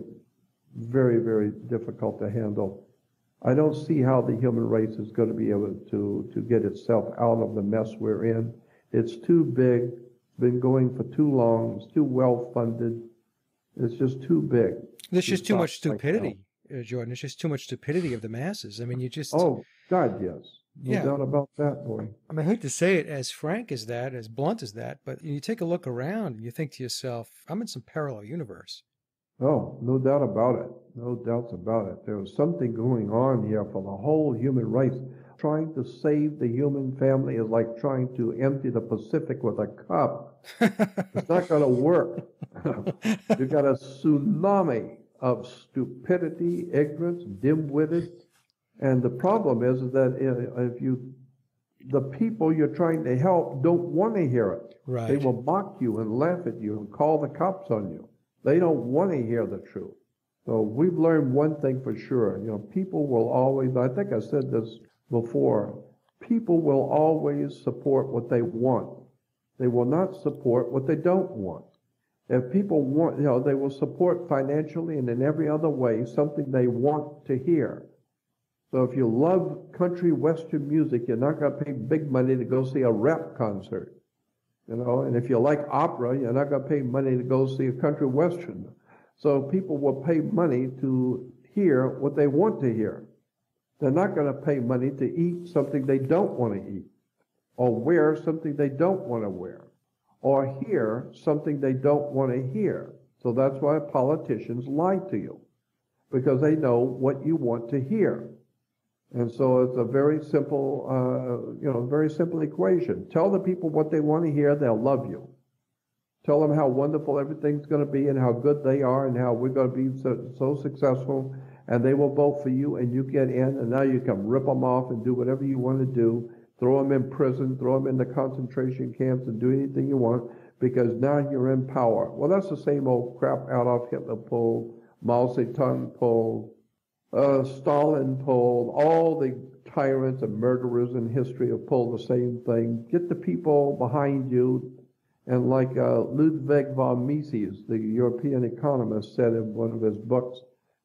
B: very, very difficult to handle. I don't see how the human race is going to be able to get itself out of the mess we're in. It's too big. It's been going for too long. It's too well funded. It's just too big.
A: There's just too much stupidity, Jordan. It's just too much stupidity of the masses. I mean, you just...
B: Oh, God, yes. No doubt about that, boy.
A: I mean, I hate to say it as frank as that, as blunt as that, but you take a look around and you think to yourself, I'm in some parallel universe.
B: Oh, no doubt about it. No doubts about it. There's something going on here for the whole human race. Trying to save the human family is like trying to empty the Pacific with a cup. It's not going to work. You've got a tsunami of stupidity, ignorance, dim-witted. And the problem is that the people you're trying to help don't want to hear it.
A: Right.
B: They will mock you and laugh at you and call the cops on you. They don't want to hear the truth. So we've learned one thing for sure. People will always, I think I said this before, people will always support what they want. They will not support what they don't want. If people want, they will support financially and in every other way something they want to hear. So if you love country western music, you're not going to pay big money to go see a rap concert. And if you like opera, you're not going to pay money to go see a country western. So people will pay money to hear what they want to hear. They're not going to pay money to eat something they don't want to eat, or wear something they don't want to wear, or hear something they don't want to hear. So that's why politicians lie to you, because they know what you want to hear. And so it's a very simple, very simple equation. Tell the people what they want to hear, they'll love you. Tell them how wonderful everything's going to be and how good they are and how we're going to be so successful, and they will vote for you and you get in, and now you can rip them off and do whatever you want to do, throw them in prison, throw them in the concentration camps and do anything you want because now you're in power. Well, that's the same old crap Adolf Hitler pulled, Mao Zedong pulled, Stalin pulled, all the tyrants and murderers in history have pulled the same thing. Get the people behind you. And like Ludwig von Mises, the European economist, said in one of his books,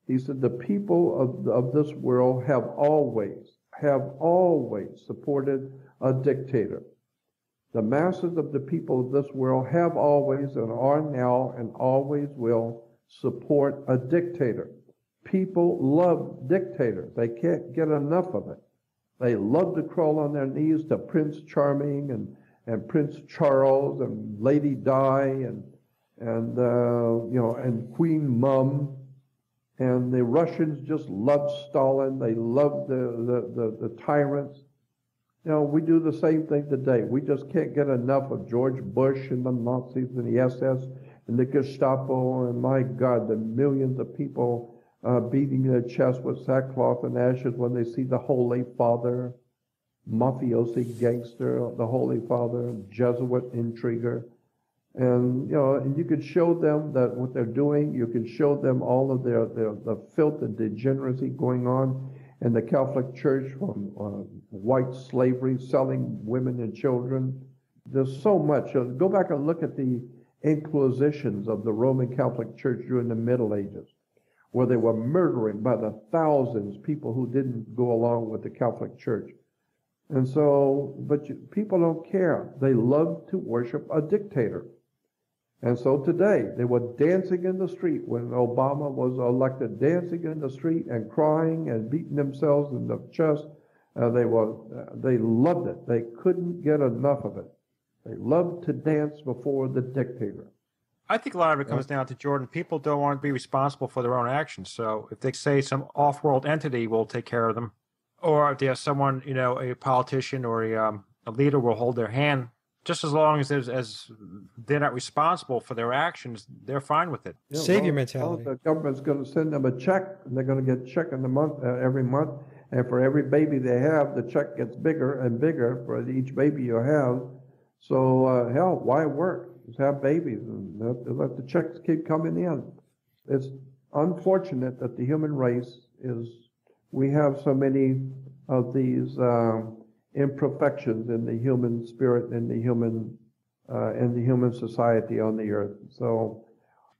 B: he said, the people of this world have always supported a dictator. The masses of the people of this world have always and are now and always will support a dictator. People love dictators. They can't get enough of it. They love to crawl on their knees to Prince Charming and Prince Charles and Lady Di and Queen Mum. And the Russians just love Stalin. They love the tyrants. We do the same thing today. We just can't get enough of George Bush and the Nazis and the SS and the Gestapo and, my God, the millions of people beating their chest with sackcloth and ashes when they see the Holy Father, mafiosi gangster, the Holy Father, Jesuit intriguer. And, and you can show them that what they're doing. You can show them all of the filth and degeneracy going on in the Catholic Church from white slavery, selling women and children. There's so much. Go back and look at the inquisitions of the Roman Catholic Church during the Middle Ages, where they were murdering by the thousands people who didn't go along with the Catholic Church. And so, people don't care. They love to worship a dictator. And so today, they were dancing in the street when Obama was elected, dancing in the street and crying and beating themselves in the chest. They loved it. They couldn't get enough of it. They loved to dance before the dictator.
C: I think a lot of it comes down to, Jordan, people don't want to be responsible for their own actions. So if they say some off-world entity will take care of them, or if there's someone, a politician or a leader will hold their hand, just as long as they're not responsible for their actions, they're fine with it.
A: Savior mentality.
B: The government's going to send them a check, and they're going to get a check in the month every month, and for every baby they have, the check gets bigger and bigger for each baby you have. So hell, why work? Just have babies and let the checks keep coming in. It's unfortunate that the human race we have so many of these imperfections in the human spirit, in the human society on the earth. So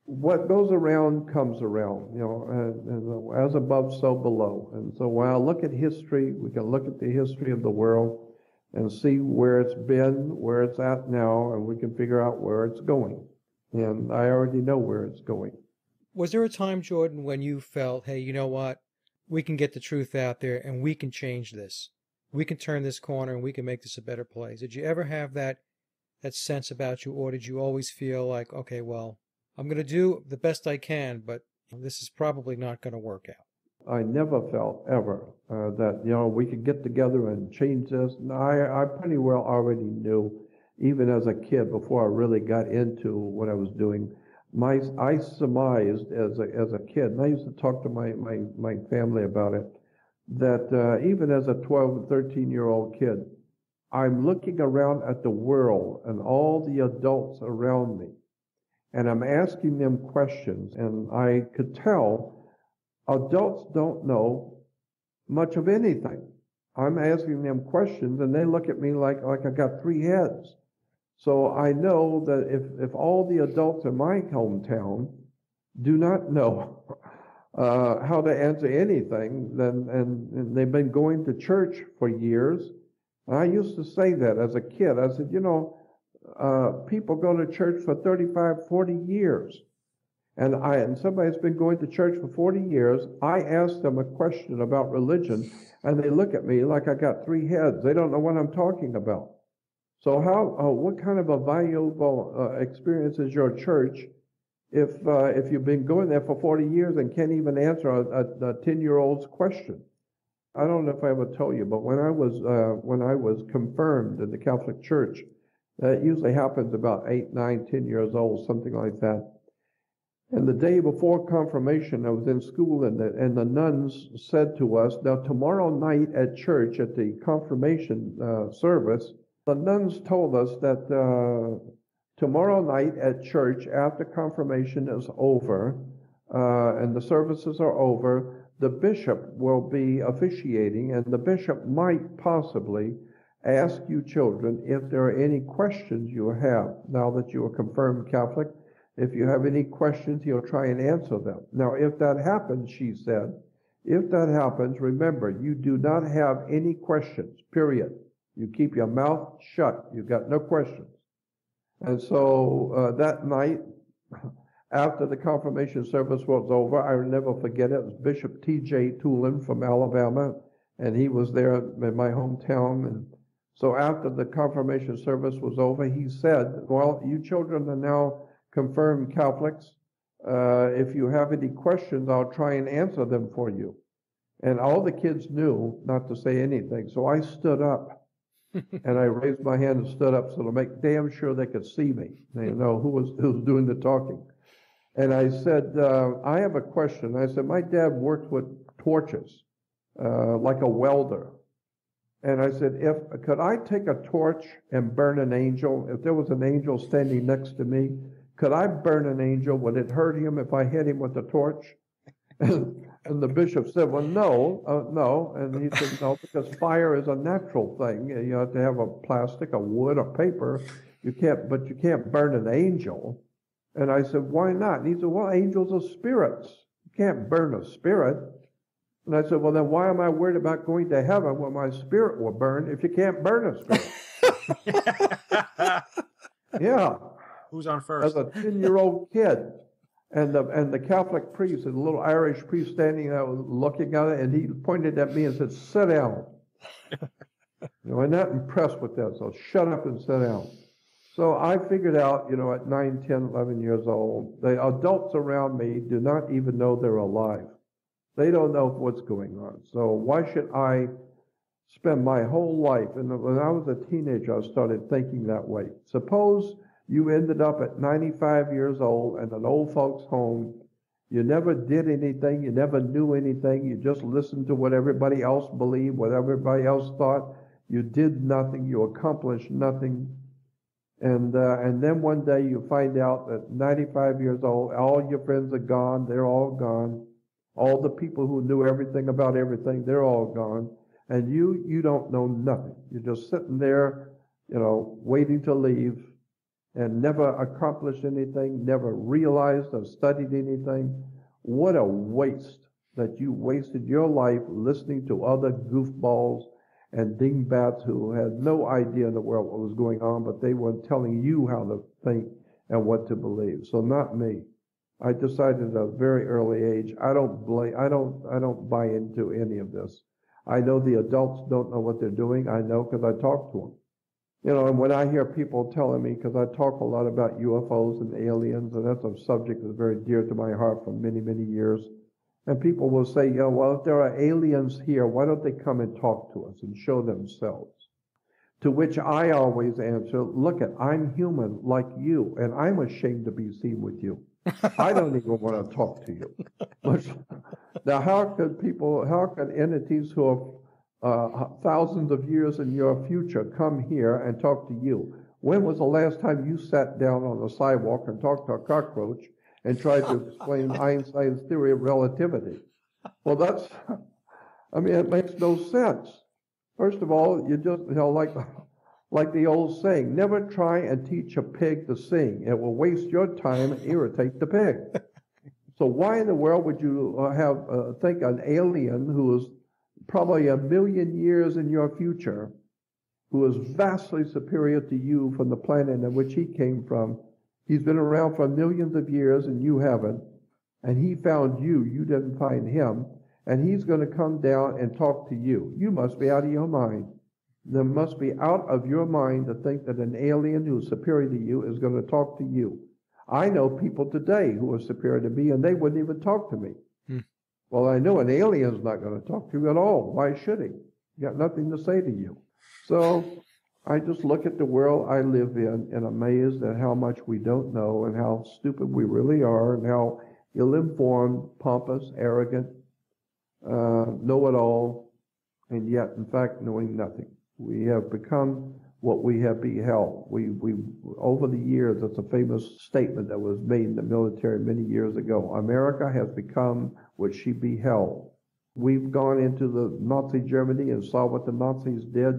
B: what goes around comes around, and as above, so below. And so when I look at history, we can look at the history of the world and see where it's been, where it's at now, and we can figure out where it's going. And I already know where it's going.
A: Was there a time, Jordan, when you felt, hey, you know what? We can get the truth out there and we can change this. We can turn this corner and we can make this a better place. Did you ever have that sense about you, or did you always feel like, okay, well, I'm going to do the best I can, but this is probably not going to work out?
B: I never felt ever that, we could get together and change this. And I pretty well already knew, even as a kid, before I really got into what I was doing. I surmised as a kid, and I used to talk to my family about it, that even as a 12, 13-year-old kid, I'm looking around at the world and all the adults around me, and I'm asking them questions, and I could tell adults don't know much of anything. I'm asking them questions, and they look at me like I got three heads. So I know that if all the adults in my hometown do not know how to answer anything, then and they've been going to church for years. And I used to say that as a kid. I said, people go to church for 35, 40 years. And somebody's been going to church for 40 years. I ask them a question about religion, and they look at me like I got three heads. They don't know what I'm talking about. So what kind of a valuable experience is your church if you've been going there for 40 years and can't even answer a 10-year-old's question? I don't know if I ever told you, but when I was confirmed in the Catholic Church, that usually happens about 8, 9, 10 years old, something like that. And the day before confirmation, I was in school, and the nuns said to us, now tomorrow night at church, at the confirmation service, the nuns told us that tomorrow night at church, after confirmation is over, and the services are over, the bishop will be officiating, and the bishop might possibly ask you children if there are any questions you have now that you are confirmed Catholic. If you have any questions, he'll try and answer them. Now, if that happens, she said, if that happens, remember, you do not have any questions, period. You keep your mouth shut. You've got no questions. And so that night, after the confirmation service was over, I'll never forget it. It was Bishop T.J. Tulin from Alabama, and he was there in my hometown. And so after the confirmation service was over, he said, well, you children are now confirmed Catholics. If you have any questions, I'll try and answer them for you. And all the kids knew not to say anything. So I stood up and I raised my hand and stood up so to make damn sure they could see me. They know who was doing the talking. And I said, I have a question. I said, my dad worked with torches, like a welder. And I said, could I take a torch and burn an angel? If there was an angel standing next to me, could I burn an angel? Would it hurt him if I hit him with the torch? And the bishop said, well, no. And he said, no, because fire is a natural thing. You have to have a plastic, a wood, a paper. But you can't burn an angel. And I said, why not? And he said, well, angels are spirits. You can't burn a spirit. And I said, well, then why am I worried about going to heaven when my spirit will burn if you can't burn a spirit? Yeah.
C: Who's on
B: as
C: first?
B: a 10-year-old kid. And the Catholic priest, and the little Irish priest standing there looking at it, and he pointed at me and said, "Sit down." I'm not impressed with that, so shut up and sit down. So I figured out, at 9, 10, 11 years old, the adults around me do not even know they're alive. They don't know what's going on. So why should I spend my whole life? And when I was a teenager, I started thinking that way. Suppose you ended up at 95 years old in an old folks' home. You never did anything. You never knew anything. You just listened to what everybody else believed, what everybody else thought. You did nothing. You accomplished nothing. And then one day you find out that 95 years old, all your friends are gone. They're all gone. All the people who knew everything about everything, they're all gone. And you don't know nothing. You're just sitting there, waiting to leave, and never accomplished anything, never realized or studied anything. What a waste that you wasted your life listening to other goofballs and dingbats who had no idea in the world what was going on, but they were telling you how to think and what to believe. So not me. I decided at a very early age, I don't buy into any of this. I know the adults don't know what they're doing. I know because I talk to them. And when I hear people telling me, because I talk a lot about UFOs and aliens, and that's a subject that's very dear to my heart for many, many years. And people will say, well, if there are aliens here, why don't they come and talk to us and show themselves? To which I always answer, look, I'm human like you, and I'm ashamed to be seen with you. I don't even want to talk to you. Now, how could entities who are thousands of years in your future come here and talk to you? When was the last time you sat down on the sidewalk and talked to a cockroach and tried to explain Einstein's theory of relativity? Well, it makes no sense. First of all, you just, like the old saying, never try and teach a pig to sing. It will waste your time and irritate the pig. So why in the world would you think an alien who is probably 1 million years in your future, who is vastly superior to you from the planet in which he came from, he's been around for millions of years and you haven't, and he found you didn't find him, and he's going to come down and talk to you. You must be out of your mind. There must be out of your mind to think that an alien who's superior to you is going to talk to you. I know people today who are superior to me, and they wouldn't even talk to me. Well, I know an alien's not going to talk to you at all. Why should he? He got nothing to say to you. So I just look at the world I live in and amazed at how much we don't know and how stupid we really are and how ill-informed, pompous, arrogant, know-it-all, and yet, in fact, knowing nothing. We have become what we have beheld. We over the years, it's a famous statement that was made in the military many years ago. America has become what she beheld. We've gone into the Nazi Germany and saw what the Nazis did.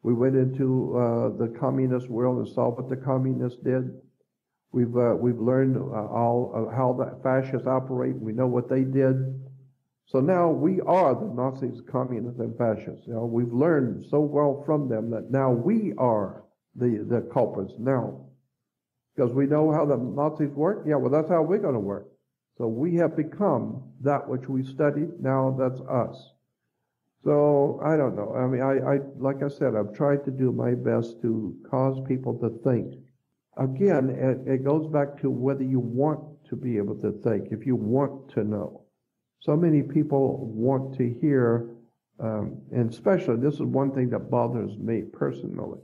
B: We went into the communist world and saw what the communists did. We've learned how the fascists operate. We know what they did. So now we are the Nazis, communists, and fascists. We've learned so well from them that now we are the culprits now. Because we know how the Nazis work. Yeah, well, that's how we're going to work. So we have become that which we studied. Now that's us. So I don't know. I like I said, I've tried to do my best to cause people to think. Again, it goes back to whether you want to be able to think, if you want to know. So many people want to hear, and especially this is one thing that bothers me personally.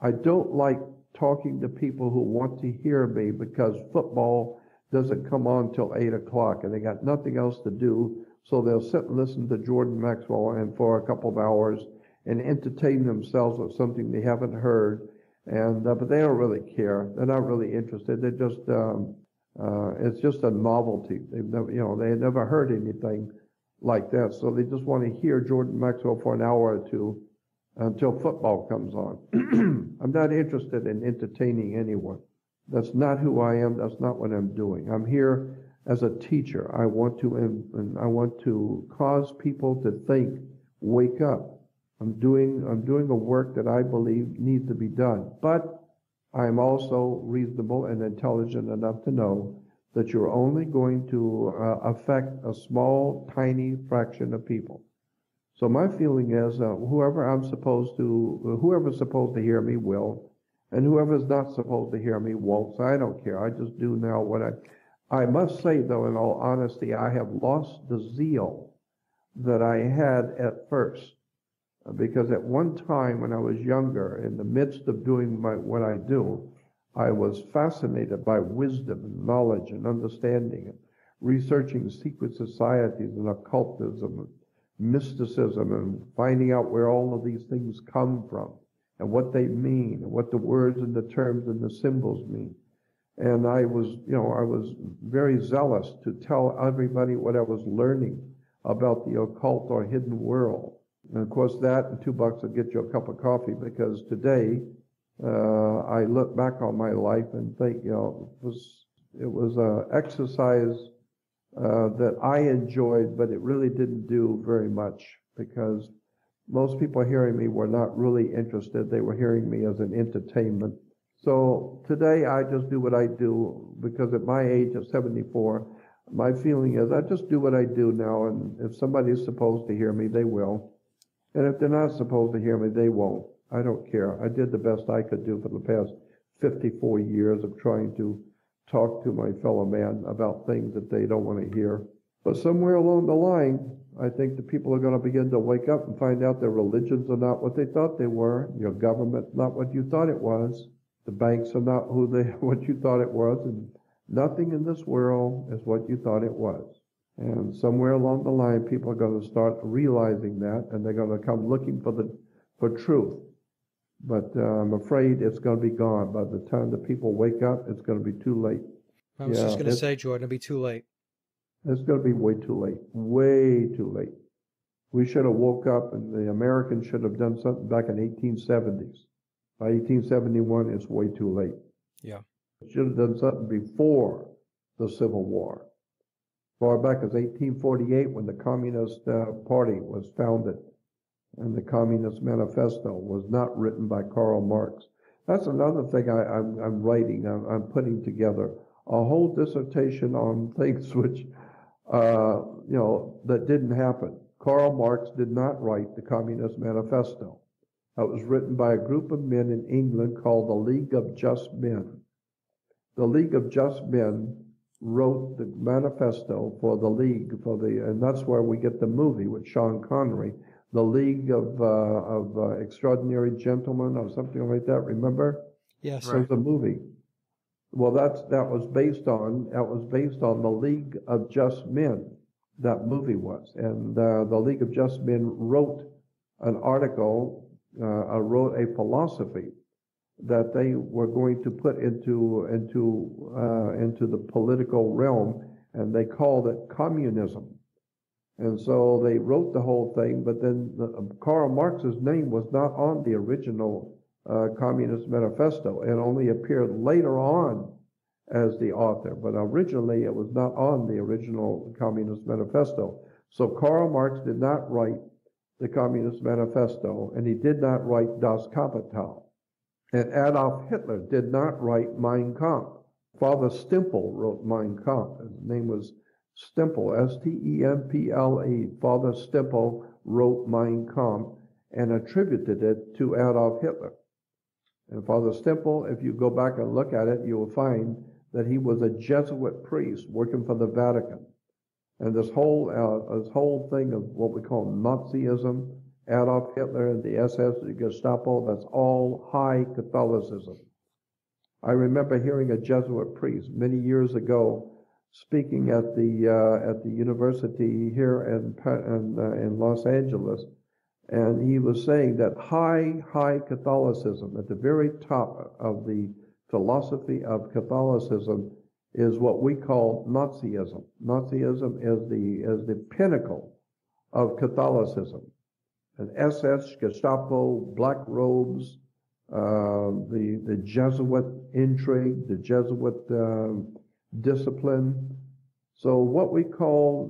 B: I don't like talking to people who want to hear me because football doesn't come on till 8 o'clock and they got nothing else to do. So they'll sit and listen to Jordan Maxwell and for a couple of hours and entertain themselves with something they haven't heard. And but they don't really care. They're not really interested. They're just it's just a novelty. They've never, they had never heard anything like that. So they just want to hear Jordan Maxwell for an hour or two until football comes on. I'm not interested in entertaining anyone. That's not who I am. That's not what I'm doing. I'm here as a teacher. I want to cause people to think, wake up. I'm doing a work that I believe needs to be done. But I am also reasonable and intelligent enough to know that you're only going to affect a small, tiny fraction of people. So my feeling is whoever's supposed to hear me will, and whoever's not supposed to hear me won't. So I don't care. I just do now what I must say, though, in all honesty, I have lost the zeal that I had at first. Because at one time when I was younger, in the midst of doing what I do, I was fascinated by wisdom and knowledge and understanding and researching secret societies and occultism and mysticism and finding out where all of these things come from and what they mean and what the words and the terms and the symbols mean. And I was very zealous to tell everybody what I was learning about the occult or hidden world. And of course, that and $2 will get you a cup of coffee, because today I look back on my life and think, it was an exercise that I enjoyed, but it really didn't do very much, because most people hearing me were not really interested. They were hearing me as an entertainment. So today I just do what I do, because at my age of 74, my feeling is I just do what I do now, and if somebody's supposed to hear me, they will. And if they're not supposed to hear me, they won't. I don't care. I did the best I could do for the past 54 years of trying to talk to my fellow man about things that they don't want to hear. But somewhere along the line, I think the people are going to begin to wake up and find out their religions are not what they thought they were. Your government's not what you thought it was. The banks are not what you thought it was. And nothing in this world is what you thought it was. And somewhere along the line, people are going to start realizing that, and they're going to come looking for truth. But I'm afraid it's going to be gone. By the time the people wake up, it's going to be too late.
A: I was just going to say, Jordan, it'll be too late.
B: It's going to be way too late. Way too late. We should have woke up, and the Americans should have done something back in 1870s. By 1871, it's way too late.
A: Yeah.
B: Should have done something before the Civil War. Far back as 1848, when the Communist Party was founded, and the Communist Manifesto was not written by Karl Marx. That's another thing I'm writing. I'm putting together a whole dissertation on things which, that didn't happen. Karl Marx did not write the Communist Manifesto. It was written by a group of men in England called the League of Just Men. The League of Just Men wrote the manifesto for the League, and that's where we get the movie with Sean Connery, the League of Extraordinary Gentlemen or something like that. Remember?
A: Yes.
B: There's a movie. Well, that was based on the League of Just Men. That movie was, and the League of Just Men wrote an article, wrote a philosophy that they were going to put into the political realm, and they called it communism. And so they wrote the whole thing, but then Karl Marx's name was not on the original Communist Manifesto. It only appeared later on as the author, but originally it was not on the original Communist Manifesto. So Karl Marx did not write the Communist Manifesto, and he did not write Das Kapital. And Adolf Hitler did not write Mein Kampf. Father Stemple wrote Mein Kampf. His name was Stemple, S-T-E-M-P-L-E. Father Stemple wrote Mein Kampf and attributed it to Adolf Hitler. And Father Stemple, if you go back and look at it, you will find that he was a Jesuit priest working for the Vatican. And this whole thing of what we call Nazism, Adolf Hitler and the SS, the Gestapo, that's all high Catholicism. I remember hearing a Jesuit priest many years ago speaking at the university here in Los Angeles, and he was saying that high Catholicism, at the very top of the philosophy of Catholicism, is what we call Nazism. Nazism is the pinnacle of Catholicism. And SS, Gestapo, black robes, the Jesuit intrigue, the Jesuit discipline. So what we call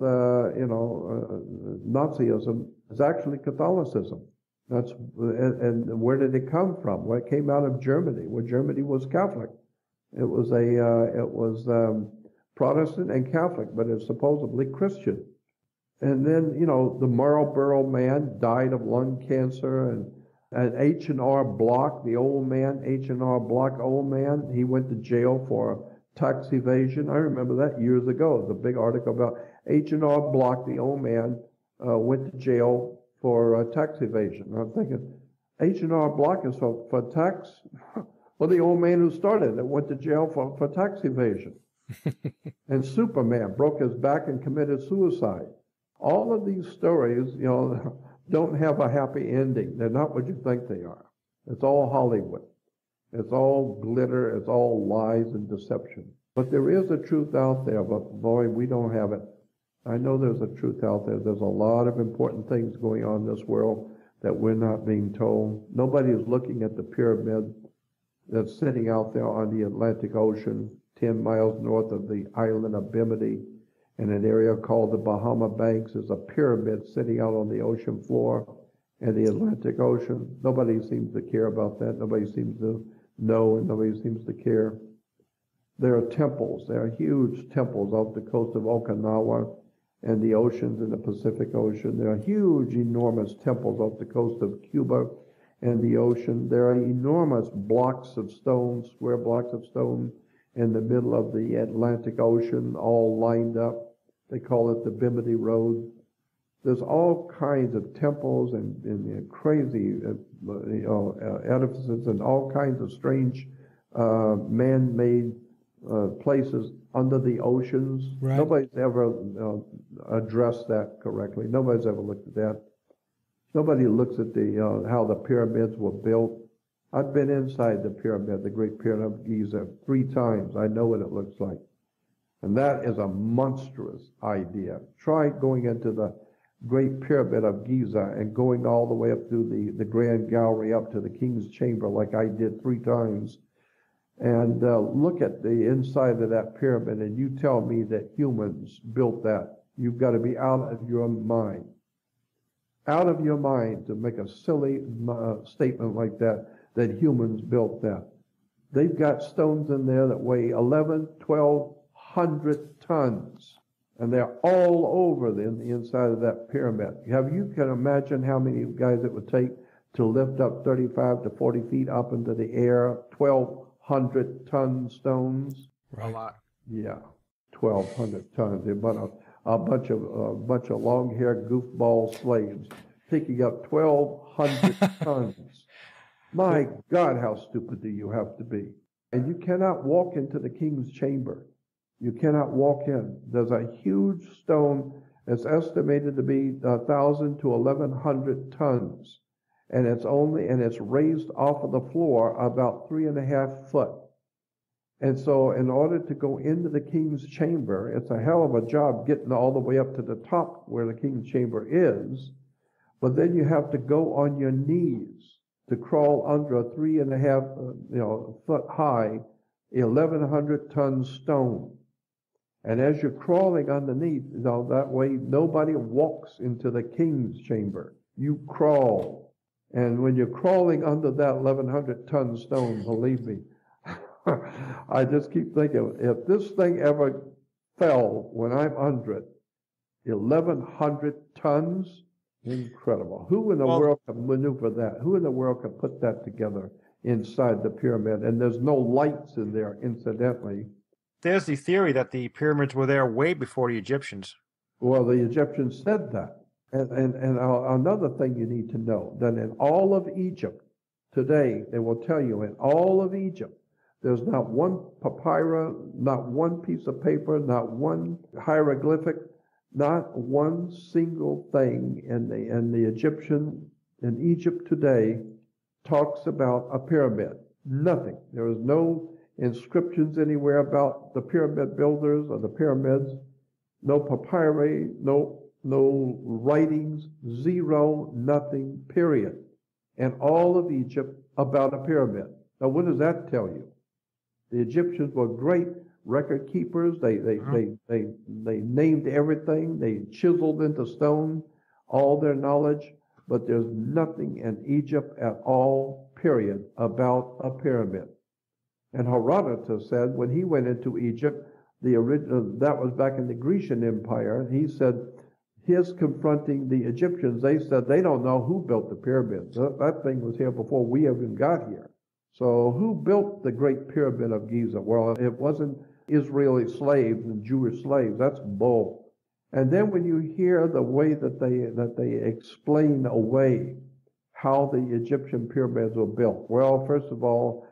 B: Nazism is actually Catholicism. And where did it come from? Well, it came out of Germany, where Germany was Catholic. It was Protestant and Catholic, but it's supposedly Christian. And then, the Marlborough man died of lung cancer, and H&R Block, the old man, H&R Block old man, he went to jail for tax evasion. I remember that years ago. The big article about H&R Block, the old man, went to jail for tax evasion. I'm thinking, H&R Block is for tax? Well, the old man who started it went to jail for tax evasion. And Superman broke his back and committed suicide. All of these stories, don't have a happy ending. They're not what you think they are. It's all Hollywood. It's all glitter. It's all lies and deception. But there is a truth out there, but boy, we don't have it. I know there's a truth out there. There's a lot of important things going on in this world that we're not being told. Nobody is looking at the pyramid that's sitting out there on the Atlantic Ocean, 10 miles north of the island of Bimini, in an area called the Bahama Banks. Is a pyramid sitting out on the ocean floor in the Atlantic Ocean. Nobody seems to care about that. Nobody seems to know, and nobody seems to care. There are temples. There are huge temples off the coast of Okinawa and the oceans in the Pacific Ocean. There are huge, enormous temples off the coast of Cuba and the ocean. There are enormous blocks of stone, square blocks of stone in the middle of the Atlantic Ocean, all lined up. They call it the Bimini Road. There's all kinds of temples and crazy edifices and all kinds of strange man-made places under the oceans.
A: Right.
B: Nobody's ever addressed that correctly. Nobody's ever looked at that. Nobody looks at the how the pyramids were built. I've been inside the pyramid, the Great Pyramid of Giza, 3 times. I know what it looks like. And that is a monstrous idea. Try going into the Great Pyramid of Giza and going all the way up through the Grand Gallery up to the King's Chamber like I did 3 times. And look at the inside of that pyramid, and you tell me that humans built that. You've got to be out of your mind. Out of your mind to make a silly statement like that humans built that. They've got stones in there that weigh 1,200 tons, and they're all over the inside of that pyramid. You can imagine how many guys it would take to lift up 35 to 40 feet up into the air, 1,200-ton stones.
A: Right.
C: A lot.
B: Yeah, 1,200 tons. About a bunch of long-haired goofball slaves picking up 1,200 tons. My God, how stupid do you have to be? And you cannot walk into the king's chamber. You cannot walk in. There's a huge stone that's estimated to be 1,000 to 1,100 tons. And it's raised off of the floor about 3.5 foot. And so in order to go into the king's chamber, it's a hell of a job getting all the way up to the top where the king's chamber is. But then you have to go on your knees to crawl under a 3.5 foot high, 1,100-ton stone. And as you're crawling underneath, that way nobody walks into the king's chamber. You crawl. And when you're crawling under that 1,100-ton stone, believe me, I just keep thinking, if this thing ever fell when I'm under it, 1,100 tons, incredible. Who in the world can maneuver that? Who in the world can put that together inside the pyramid? And there's no lights in there, incidentally.
C: There's the theory that the pyramids were there way before the Egyptians.
B: Well, the Egyptians said that. And another thing you need to know, that in all of Egypt today, they will tell you, in all of Egypt, there's not one papyrus, not one piece of paper, not one hieroglyphic, not one single thing in Egypt today talks about a pyramid. Nothing. There is no inscriptions anywhere about the pyramid builders or the pyramids. No papyri, no writings, zero, nothing, period. In all of Egypt about a pyramid. Now, what does that tell you? The Egyptians were great record keepers. They named everything. They chiseled into stone all their knowledge. but there's nothing in Egypt at all, period, about a pyramid. And Herodotus said when he went into Egypt, the original, that was back in the Grecian Empire, he said his confronting the Egyptians, they said they don't know who built the pyramids. That thing was here before we even got here. So who built the Great Pyramid of Giza? Well, it wasn't Israeli slaves and Jewish slaves. That's bull. And then when you hear the way that they explain away how the Egyptian pyramids were built, well, first of all,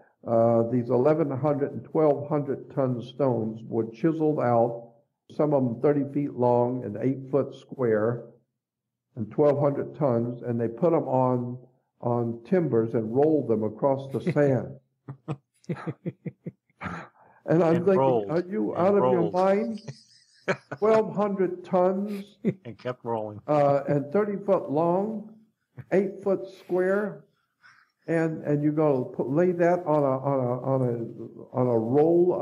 B: these 1,100 and 1,200 ton stones were chiseled out, some of them 30 feet long and 8 foot square, and 1,200 tons, and they put them on timbers and rolled them across the sand. And I'm thinking, are you out of your mind? 1,200 tons
C: and kept rolling,
B: and 30 foot long, 8 foot square. And you go lay that on a roll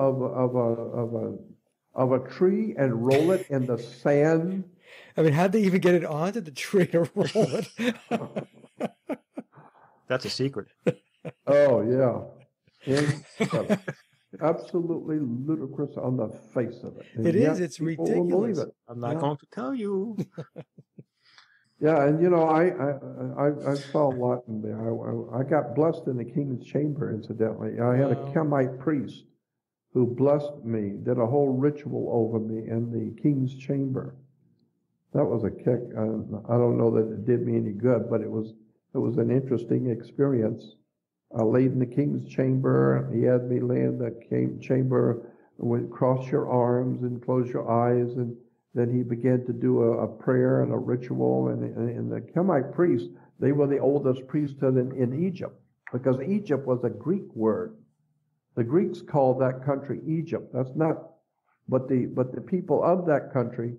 B: of a tree and roll it in the sand.
A: I mean, how'd they even get it onto the tree to roll it?
C: That's a secret.
B: Oh yeah, absolutely ludicrous on the face of it.
A: And it is. It's ridiculous.
B: It.
C: I'm not going to tell you.
B: Yeah, and you know, I saw a lot in there. I got blessed in the king's chamber, incidentally. I had a Chemite priest who blessed me, did a whole ritual over me in the king's chamber. That was a kick. I don't know that it did me any good, but it was an interesting experience. I laid in the king's chamber. He had me lay in the chamber, went cross your arms and close your eyes, and then he began to do a prayer and a ritual. And the Chemite priests, they were the oldest priesthood in Egypt, because Egypt was a Greek word. The Greeks called that country Egypt. That's not, but the people of that country,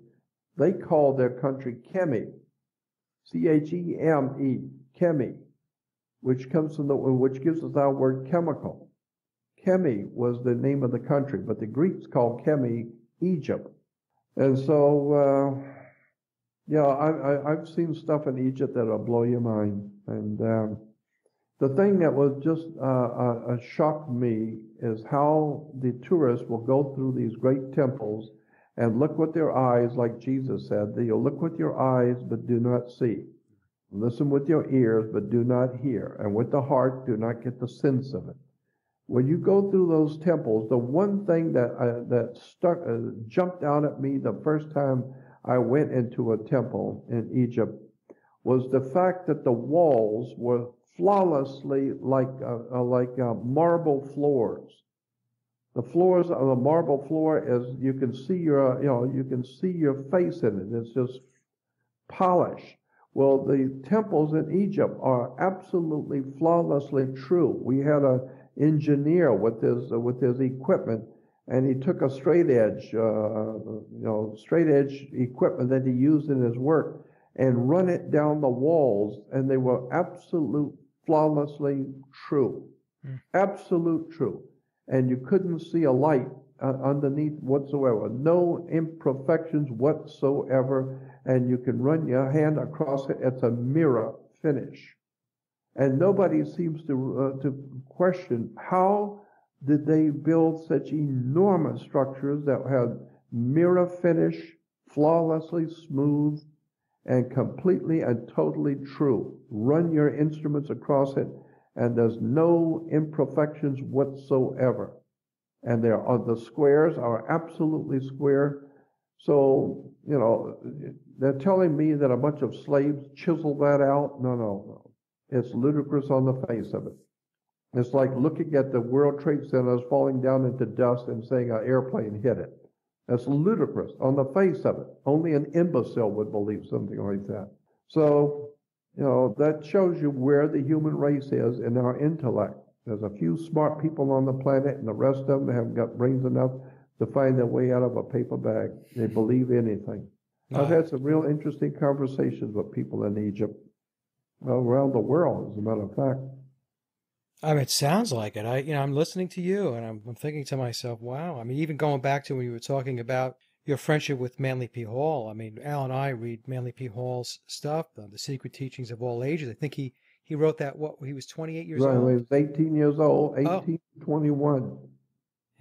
B: they called their country Cheme, Cheme, Cheme, which gives us our word chemical. Cheme was the name of the country, but the Greeks called Cheme Egypt. And so, I've seen stuff in Egypt that'll blow your mind. And the thing that was just shocked me is how the tourists will go through these great temples and look with their eyes, like Jesus said, that you'll look with your eyes but do not see. Listen with your ears but do not hear. And with the heart do not get the sense of it. When you go through those temples, the one thing that jumped out at me the first time I went into a temple in Egypt was the fact that the walls were flawlessly like marble floors. The floors of the marble floor is you can see your face in it. It's just polished. Well, the temples in Egypt are absolutely flawlessly true. We had an engineer with his equipment, and he took a straight edge equipment that he used in his work and run it down the walls, and they were absolute flawlessly true. Absolute true. And you couldn't see a light underneath whatsoever. No imperfections whatsoever. And you can run your hand across it. It's a mirror finish. And nobody seems to question how did they build such enormous structures that had mirror finish, flawlessly smooth, and completely and totally true. Run your instruments across it, and there's no imperfections whatsoever. And the squares are absolutely square. So, they're telling me that a bunch of slaves chiseled that out. No. It's ludicrous on the face of it. It's like looking at the World Trade Centers falling down into dust and saying an airplane hit it. That's ludicrous on the face of it. Only an imbecile would believe something like that. So, that shows you where the human race is in our intellect. There's a few smart people on the planet, and the rest of them haven't got brains enough to find their way out of a paper bag. They believe anything. I've had some real interesting conversations with people in Egypt, around the world, as a matter of fact.
A: I mean, it sounds like it. I'm listening to you, and I'm thinking to myself, wow. I mean, even going back to when you were talking about, your friendship with Manly P. Hall. I mean, Al and I read Manly P. Hall's stuff, The Secret Teachings of All Ages. I think he wrote that, he was 28 years
B: Right, when he
A: old?
B: was 18 years old,
A: Oh.
B: 18 to 21.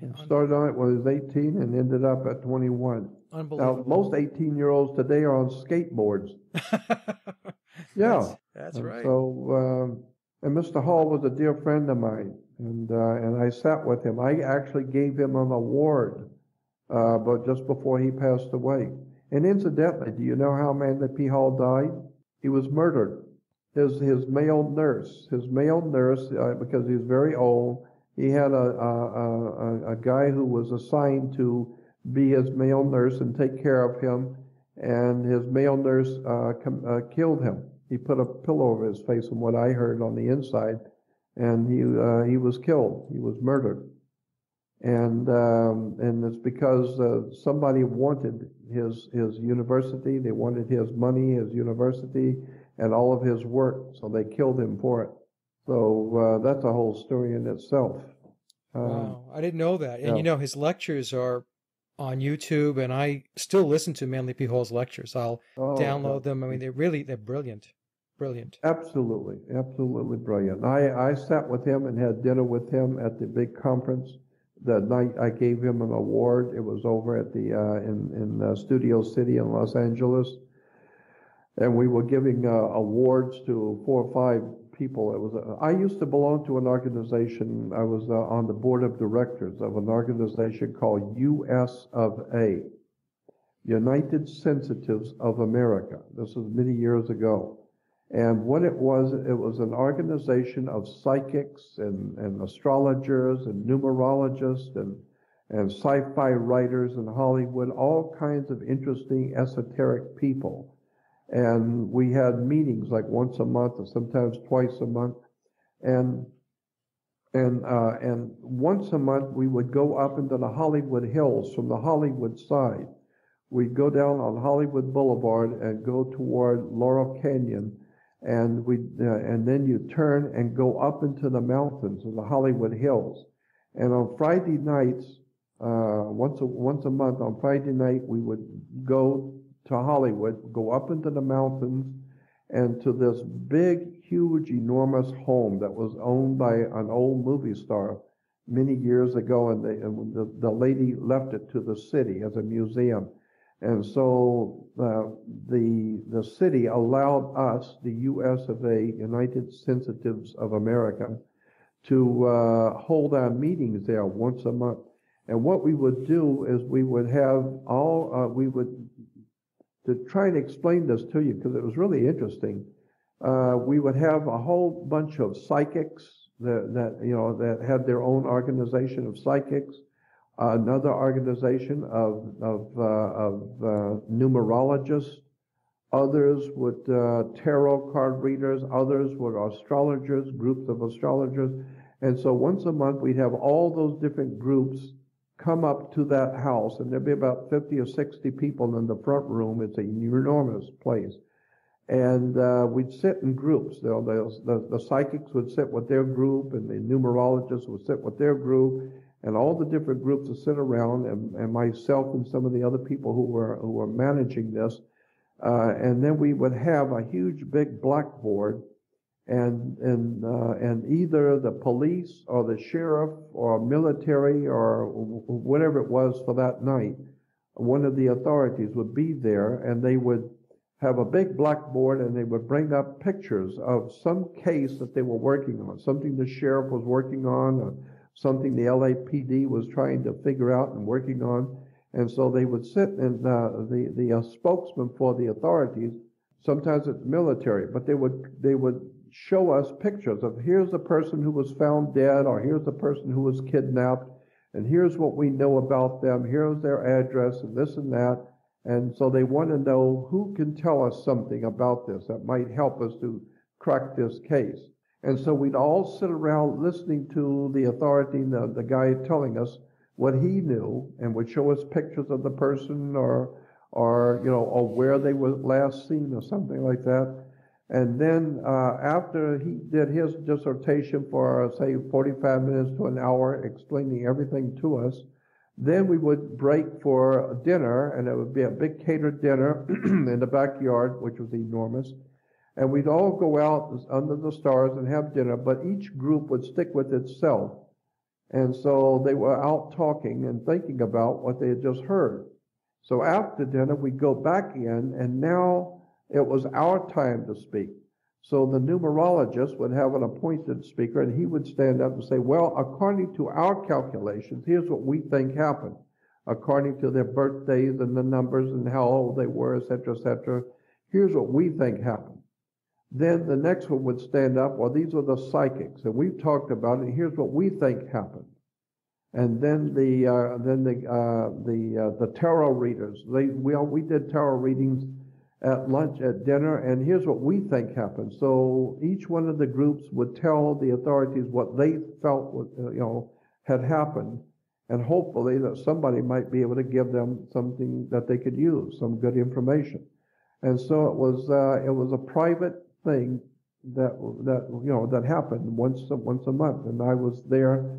A: Yeah,
B: Started on it when he was 18 and ended up at 21.
A: unbelievable.
B: Now, most 18-year-olds today are on skateboards. Yeah.
A: That's right.
B: So, and Mr. Hall was a dear friend of mine, and I sat with him. I actually gave him an award, but just before he passed away. And incidentally, do you know how Manly P. Hall died? He was murdered. His male nurse, because he was very old, he had a guy who was assigned to be his male nurse and take care of him, and his male nurse killed him. He put a pillow over his face, from what I heard on the inside, and he was killed. He was murdered, and it's because somebody wanted his university. They wanted his money, his university, and all of his work, so they killed him for it. So that's a whole story in itself.
A: Wow, I didn't know that. And
B: yeah.
A: his lectures are on YouTube, and I still listen to Manly P. Hall's lectures. I'll download them. I mean, they're brilliant. Brilliant.
B: Absolutely brilliant. I sat with him and had dinner with him at the big conference. The night I gave him an award, it was over at the in Studio City in Los Angeles, and we were giving awards to 4 or 5 people. It was I used to belong to an organization. I was on the board of directors of an organization called US of A, United Sensitives of America. This was many years ago. And what it was an organization of psychics and astrologers and numerologists and sci-fi writers in Hollywood, all kinds of interesting esoteric people. And we had meetings like once a month or sometimes twice a month. And once a month we would go up into the Hollywood Hills from the Hollywood side. We'd go down on Hollywood Boulevard and go toward Laurel Canyon. And then you turn and go up into the mountains of the Hollywood Hills. And on Friday nights, once a month on Friday night, we would go to Hollywood, go up into the mountains, and to this big, huge, enormous home that was owned by an old movie star many years ago, and the lady left it to the city as a museum. And so the city allowed us, the US of A, United Sensitives of America, to hold our meetings there once a month. And what we would do is we would have to try and explain this to you, because it was really interesting, we would have a whole bunch of psychics that had their own organization of psychics, another organization of numerologists, others with tarot card readers, others with astrologers, groups of astrologers. And so once a month we'd have all those different groups come up to that house, and there'd be about 50 or 60 people in the front room. It's an enormous place. And we'd sit in groups. The psychics would sit with their group, and the numerologists would sit with their group, and all the different groups would sit around, and myself and some of the other people who were managing this. And then we would have a huge big blackboard, and either the police or the sheriff or military or whatever it was for that night, one of the authorities would be there, and they would have a big blackboard, and they would bring up pictures of some case that they were working on, something the sheriff was working on, or something the LAPD was trying to figure out and working on. And so they would sit, and the spokesman for the authorities, sometimes it's military, but they would show us pictures of, here's the person who was found dead, or here's the person who was kidnapped, and here's what we know about them, here's their address, and this and that. And so they want to know who can tell us something about this that might help us to crack this case. And so we'd all sit around listening to the authority, the guy telling us what he knew, and would show us pictures of the person or where they were last seen or something like that. And then after he did his dissertation for, say, 45 minutes to an hour, explaining everything to us, Then we would break for dinner, and it would be a big catered dinner in the backyard, which was enormous. And we'd all go out under the stars and have dinner, but each group would stick with itself. And so they were out talking and thinking about what they had just heard. So after dinner, we'd go back in, and now it was our time to speak. So the numerologist would have an appointed speaker, and he would stand up and say, well, according to our calculations, here's what we think happened. According to their birthdays and the numbers and how old they were, et cetera, here's what we think happened. Then the next one would stand up, well, these are the psychics, and we've talked about it, here's what we think happened. And then the tarot readers, we did tarot readings at lunch, at dinner, and here's what we think happened. So each one of the groups would tell the authorities what they felt had happened, and hopefully that somebody might be able to give them something that they could use, some good information. And so it was a private thing that happened once a month, and I was there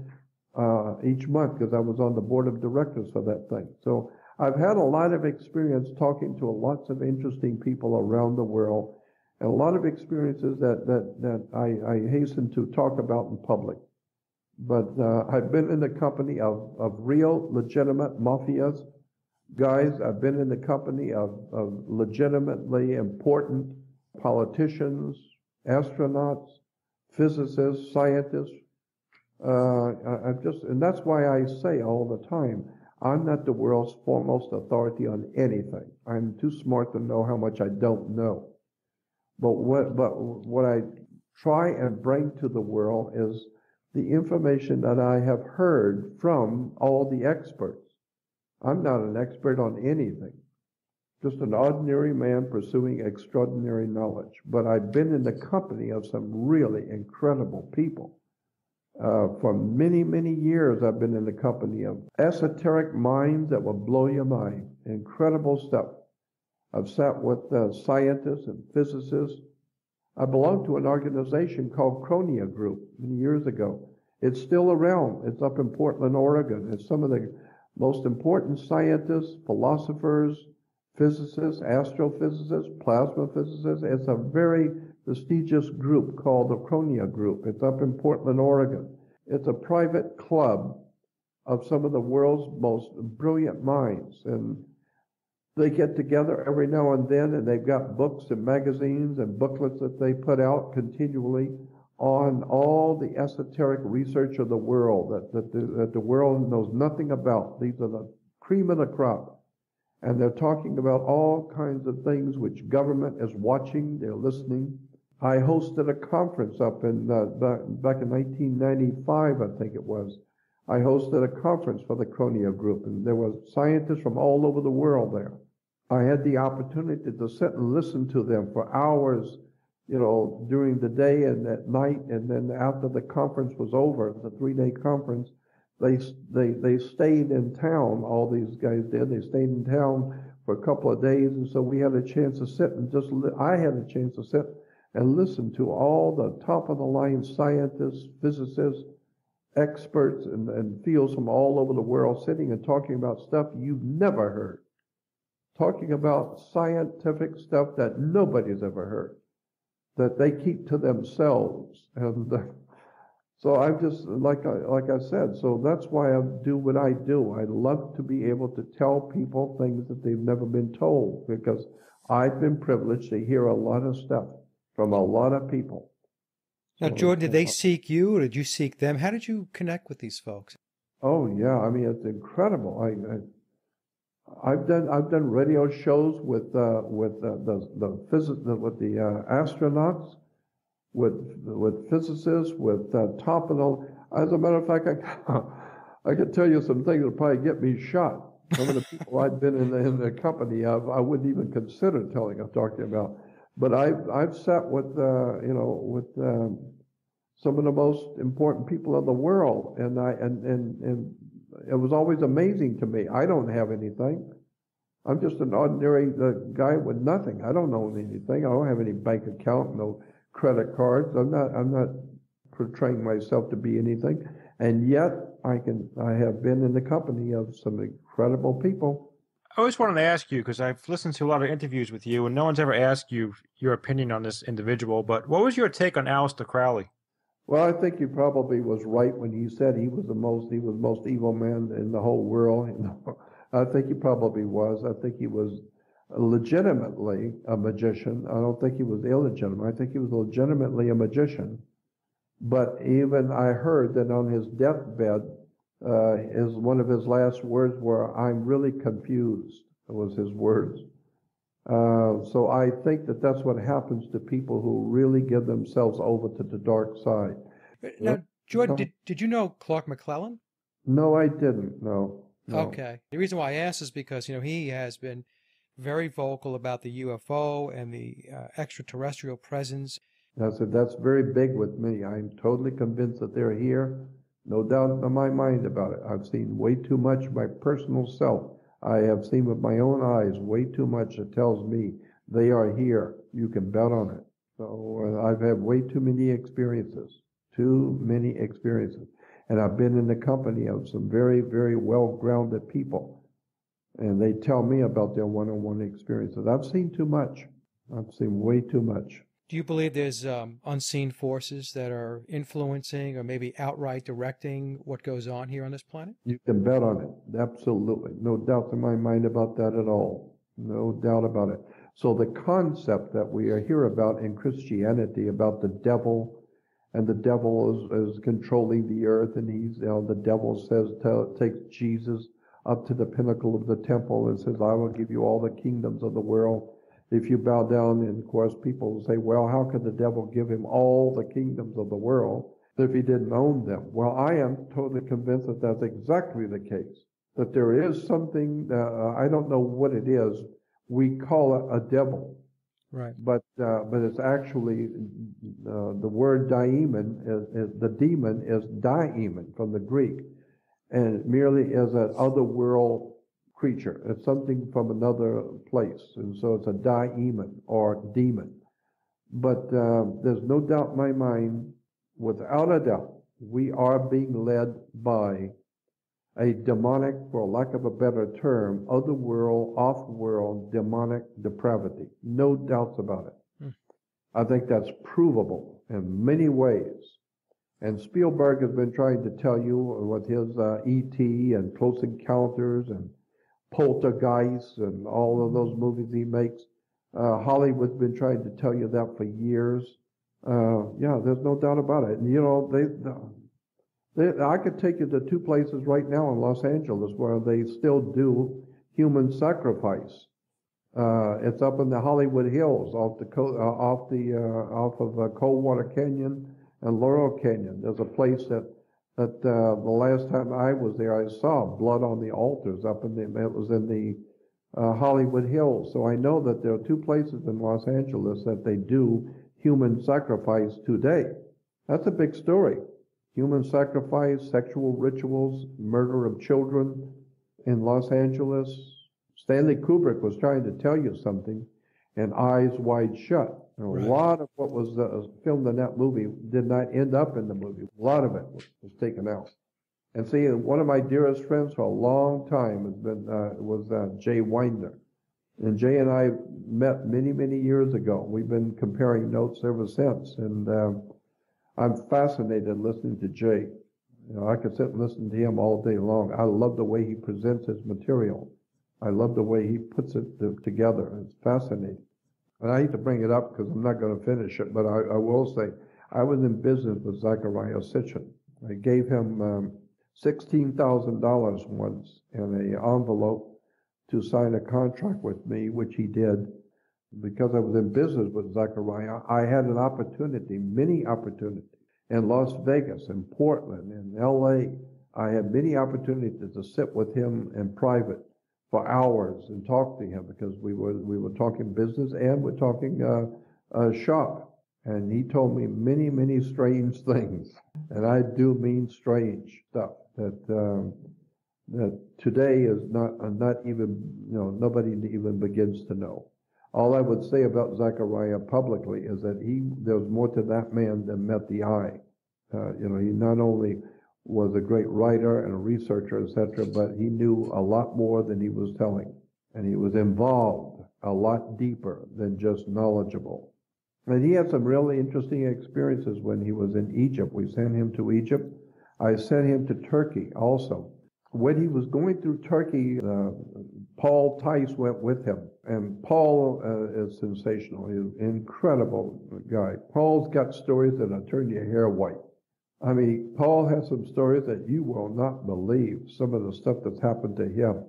B: each month because I was on the board of directors for that thing. So I've had a lot of experience talking to lots of interesting people around the world, and a lot of experiences that I hasten to talk about in public. But I've been in the company of real, legitimate mafias guys. I've been in the company of legitimately important politicians, astronauts, physicists, scientists. And that's why I say all the time, I'm not the world's foremost authority on anything. I'm too smart to know how much I don't know. But what I try and bring to the world is the information that I have heard from all the experts. I'm not an expert on anything, just an ordinary man pursuing extraordinary knowledge. But I've been in the company of some really incredible people. For many, many years, I've been in the company of esoteric minds that will blow your mind. Incredible stuff. I've sat with scientists and physicists. I belonged to an organization called Quay Group many years ago. It's still around. It's up in Portland, Oregon. It's some of the most important scientists, philosophers, physicists, astrophysicists, plasma physicists. It's a very prestigious group called the Quay Group. It's up in Portland, Oregon. It's a private club of some of the world's most brilliant minds. And they get together every now and then, and they've got books and magazines and booklets that they put out continually on all the esoteric research of the world that the world knows nothing about. These are the cream of the crop. And they're talking about all kinds of things which government is watching, they're listening. I hosted a conference up in back in 1995, I think it was. I hosted a conference for the Quay Group, and there were scientists from all over the world there. I had the opportunity to sit and listen to them for hours, during the day and at night, and then after the conference was over, the 3-day conference, they stayed in town. All these guys did. They stayed in town for a couple of days, and so we had a chance to sit and I had a chance to sit and listen to all the top-of-the-line scientists, physicists, experts, and fields from all over the world sitting and talking about stuff you've never heard, talking about scientific stuff that nobody's ever heard, that they keep to themselves. And so I've just, like I said, so that's why I do what I do. I love to be able to tell people things that they've never been told, because I've been privileged to hear a lot of stuff from a lot of people.
A: Now, Jordan, did they seek you or did you seek them? How did you connect with these folks?
B: Oh yeah, I mean, it's incredible. I've done radio shows with the astronauts, with physicists, with top of the. As a matter of fact, I could tell you some things that would probably get me shot. Some of the people I've been in the company of, I wouldn't even consider talking about. But I've sat with some of the most important people in the world, and it was always amazing to me. I don't have anything. I'm just an ordinary guy with nothing. I don't own anything. I don't have any bank account, no credit cards. I'm not portraying myself to be anything. And yet I have been in the company of some incredible people.
C: I always wanted to ask you, because I've listened to a lot of interviews with you, and no one's ever asked you your opinion on this individual, but what was your take on Aleister Crowley?
B: Well, I think he probably was right when he said he was the most evil man in the whole world. I think he probably was. I think he was legitimately a magician. I don't think he was illegitimate. I think he was legitimately a magician. But even I heard that on his deathbed, one of his last words were, "I'm really confused," was his words. So I think that that's what happens to people who really give themselves over to the dark side.
A: Now, Jordan, did you know Clark McClellan?
B: No, I didn't. No.
A: Okay. The reason why I asked is because, he has been very vocal about the UFO and the extraterrestrial presence.
B: That's very big with me. I'm totally convinced that they're here. No doubt in my mind about it. I've seen way too much my personal self. I have seen with my own eyes way too much that tells me they are here. You can bet on it. So I've had way too many experiences. And I've been in the company of some very, very well-grounded people. And they tell me about their one-on-one experiences. I've seen too much. I've seen way too much.
A: Do you believe there's unseen forces that are influencing or maybe outright directing what goes on here on this planet?
B: You can bet on it. Absolutely. No doubt in my mind about that at all. No doubt about it. So the concept that we hear about in Christianity about the devil, and the devil is controlling the earth, and the devil takes Jesus up to the pinnacle of the temple and says, "I will give you all the kingdoms of the world if you bow down." And of course, people say, "Well, how could the devil give him all the kingdoms of the world if he didn't own them?" Well, I am totally convinced that that's exactly the case. That there is something, I don't know what it is. We call it a devil.
A: Right.
B: But it's actually the word daemon the demon is daemon from the Greek, and it merely is an otherworld creature. It's something from another place, and so it's a daemon or demon. But there's no doubt in my mind, without a doubt, we are being led by a demonic, for lack of a better term, otherworld, off-world, demonic depravity. No doubts about it. I think that's provable in many ways. And Spielberg has been trying to tell you with his E.T. and Close Encounters and Poltergeist and all of those movies he makes. Hollywood's been trying to tell you that for years. Yeah, there's no doubt about it. And I could take you to two places right now in Los Angeles where they still do human sacrifice. It's up in the Hollywood Hills, off of Coldwater Canyon and Laurel Canyon. There's a place that the last time I was there, I saw blood on the altars it was in the Hollywood Hills. So I know that there are two places in Los Angeles that they do human sacrifice today. That's a big story. Human sacrifice, sexual rituals, murder of children in Los Angeles. Stanley Kubrick was trying to tell you something, and Eyes Wide Shut. And a lot of what was filmed in that movie did not end up in the movie. A lot of it was taken out. And see, one of my dearest friends for a long time was Jay Winder. And Jay and I met many, many years ago. We've been comparing notes ever since. And I'm fascinated listening to Jay. I could sit and listen to him all day long. I love the way he presents his material. I love the way he puts it together. It's fascinating. And I hate to bring it up because I'm not going to finish it, but I will say I was in business with Zachariah Sitchin. I gave him $16,000 once in an envelope to sign a contract with me, which he did. Because I was in business with Zachariah, I had an opportunity, many opportunities, in Las Vegas, in Portland, in L.A. I had many opportunities to sit with him in private for hours and talk to him because we were talking business and we're talking shop. And he told me many, many strange things. And I do mean strange stuff that today is not even, nobody even begins to know. All I would say about Zachariah publicly is that there was more to that man than met the eye. He not only was a great writer and a researcher, etc., but he knew a lot more than he was telling. And he was involved a lot deeper than just knowledgeable. And he had some really interesting experiences when he was in Egypt. We sent him to Egypt. I sent him to Turkey also. When he was going through Turkey, Paul Tice went with him. And Paul is sensational. He's an incredible guy. Paul's got stories that'll turn your hair white. I mean, Paul has some stories that you will not believe, some of the stuff that's happened to him.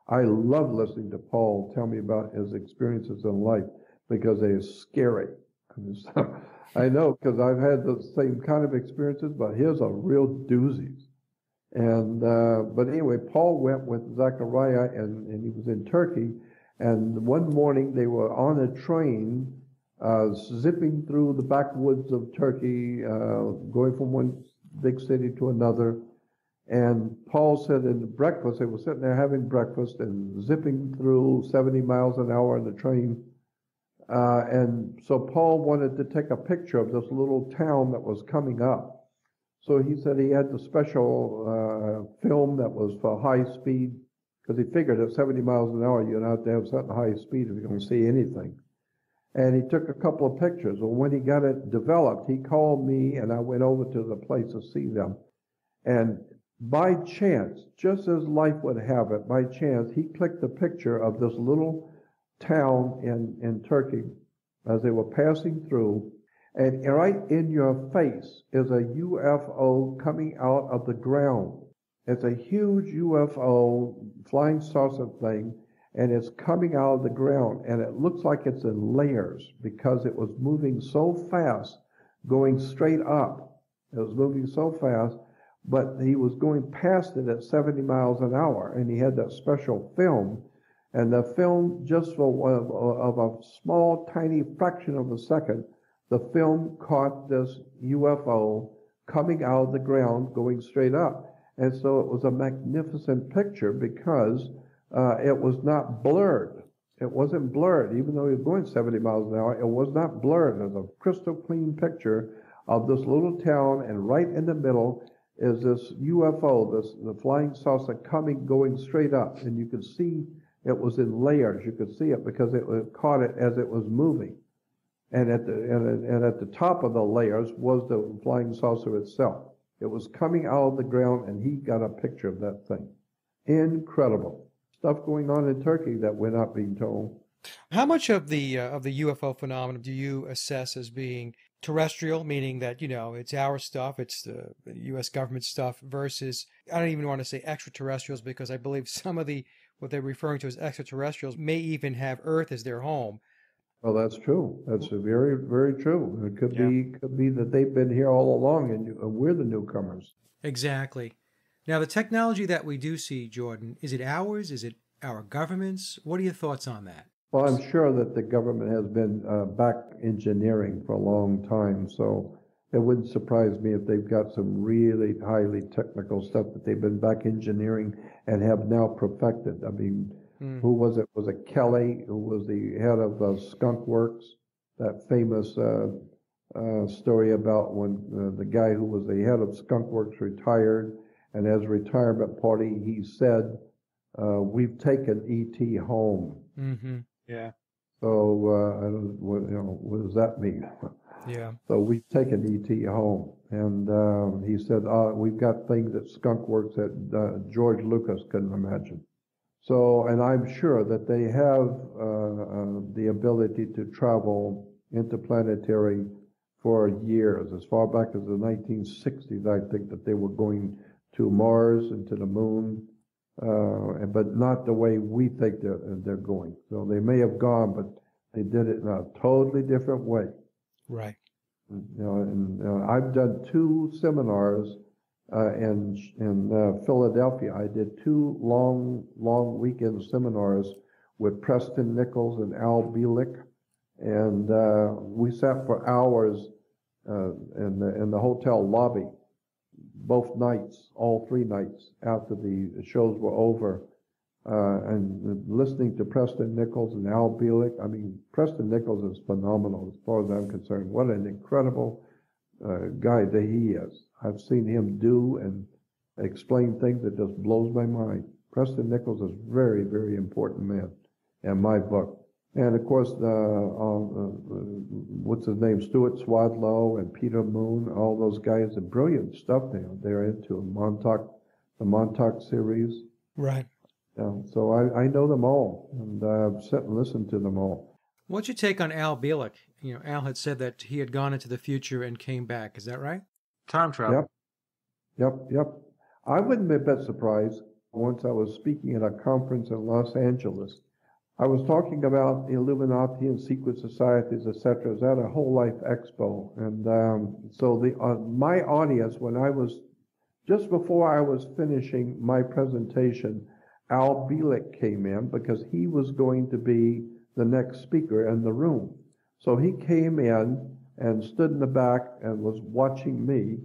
B: I love listening to Paul tell me about his experiences in life because they're scary. I know, because I've had the same kind of experiences, but his are real doozies. And but anyway, Paul went with Zechariah, and he was in Turkey. And one morning they were on a train, zipping through the backwoods of Turkey, going from one big city to another. And Paul said in the breakfast, they were sitting there having breakfast and zipping through 70 miles an hour on the train. And so Paul wanted to take a picture of this little town that was coming up. So he said he had the special film that was for high speed, because he figured at 70 miles an hour, you'd have to have something high speed if you're going to see anything. And he took a couple of pictures. And when he got it developed, he called me, and I went over to the place to see them. And by chance, just as life would have it, by chance, he clicked the picture of this little town in Turkey as they were passing through. And right in your face is a UFO coming out of the ground. It's a huge UFO, flying saucer thing, and it's coming out of the ground. And it looks like it's in layers because it was moving so fast, going straight up. It was moving so fast, but he was going past it at 70 miles an hour, and he had that special film. And the film, just for of a small, tiny fraction of a second, the film caught this UFO coming out of the ground, going straight up. And so it was a magnificent picture because it was not blurred. It wasn't blurred. Even though he was going 70 miles an hour, it was not blurred. It was a crystal clean picture of this little town, and right in the middle is this UFO, the flying saucer going straight up. And you could see it was in layers. You could see it because it caught it as it was moving. And at the top of the layers was the flying saucer itself. It was coming out of the ground, and he got a picture of that thing. Incredible stuff going on in Turkey that we're not being told.
A: How much of the UFO phenomenon do you assess as being terrestrial, meaning that, it's our stuff, it's the U.S. government stuff, versus, I don't even want to say extraterrestrials, because I believe some of what they're referring to as extraterrestrials may even have Earth as their home.
B: Well, that's true. That's very, very true. It could be that they've been here all along, and we're the newcomers.
A: Exactly. Now, the technology that we do see, Jordan, is it ours? Is it our government's? What are your thoughts on that?
B: Well, I'm sure that the government has been back engineering for a long time, so it wouldn't surprise me if they've got some really highly technical stuff that they've been back engineering and have now perfected. I mean, who was it? Was it Kelly, who was the head of Skunk Works? That famous story about when the guy who was the head of Skunk Works retired, and as a retirement party, he said, "We've taken E.T. home."
A: Mm-hmm.
C: Yeah.
B: So I don't, what does that mean?
A: Yeah.
B: So we've taken E.T. home, and he said, "We've got things at Skunk Works that George Lucas couldn't imagine." So, and I'm sure that they have the ability to travel interplanetary for years, as far back as the 1960s. I think that they were going to Mars and to the moon, but not the way we think they're going. So they may have gone, but they did it in a totally different way.
A: Right.
B: And I've done 2 seminars in Philadelphia. I did 2 long weekend seminars with Preston Nichols and Al Bielek, and we sat for hours in the hotel lobby, both nights, all 3 nights after the shows were over, and listening to Preston Nichols and Al Bielek. I mean, Preston Nichols is phenomenal as far as I'm concerned. What an incredible guy that he is. I've seen him do and explain things that just blows my mind. Preston Nichols is a very, very important man in my book. And of course, what's his name, Stuart Swadlow and Peter Moon, all those guys are brilliant stuff they're into the Montauk series.
A: Right.
B: So I know them all, and I've sat and listened to them all.
A: What's your take on Al Bielek? Al had said that he had gone into the future and came back. Is that right?
C: Time travel.
B: Yep. I wouldn't be a bit surprised. Once I was speaking at a conference in Los Angeles, I was talking about the Illuminati and secret societies, etc. It was at a Whole Life Expo, and so my audience, when I was just before I was finishing my presentation, Al Bielek came in because he was going to be the next speaker in the room. So he came in and stood in the back and was watching me.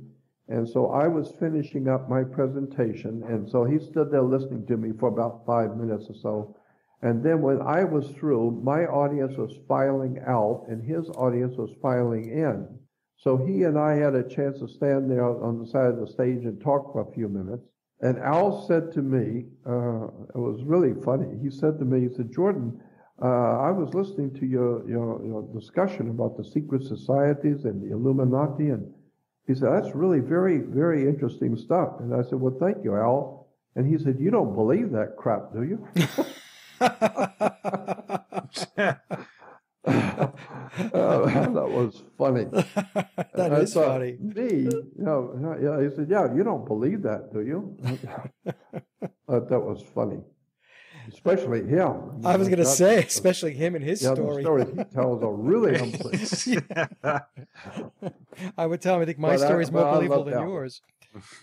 B: And so I was finishing up my presentation, and so he stood there listening to me for about 5 minutes or so. And then when I was through, my audience was filing out, and his audience was filing in. So he and I had a chance to stand there on the side of the stage and talk for a few minutes. And Al said to me, it was really funny. He said to me, he said, Jordan, I was listening to your discussion about the secret societies and the Illuminati, and he said, that's really very, very interesting stuff. And I said, well, thank you, Al. And he said, you don't believe that crap, do you? That was funny.
A: That is funny.
B: Me, he said, yeah, you don't believe that, do you? That was funny. Especially him.
A: I was going to say, especially him and his story.
B: The stories he tells are really unbelievable.
A: I would tell him I think my story is more believable than yours.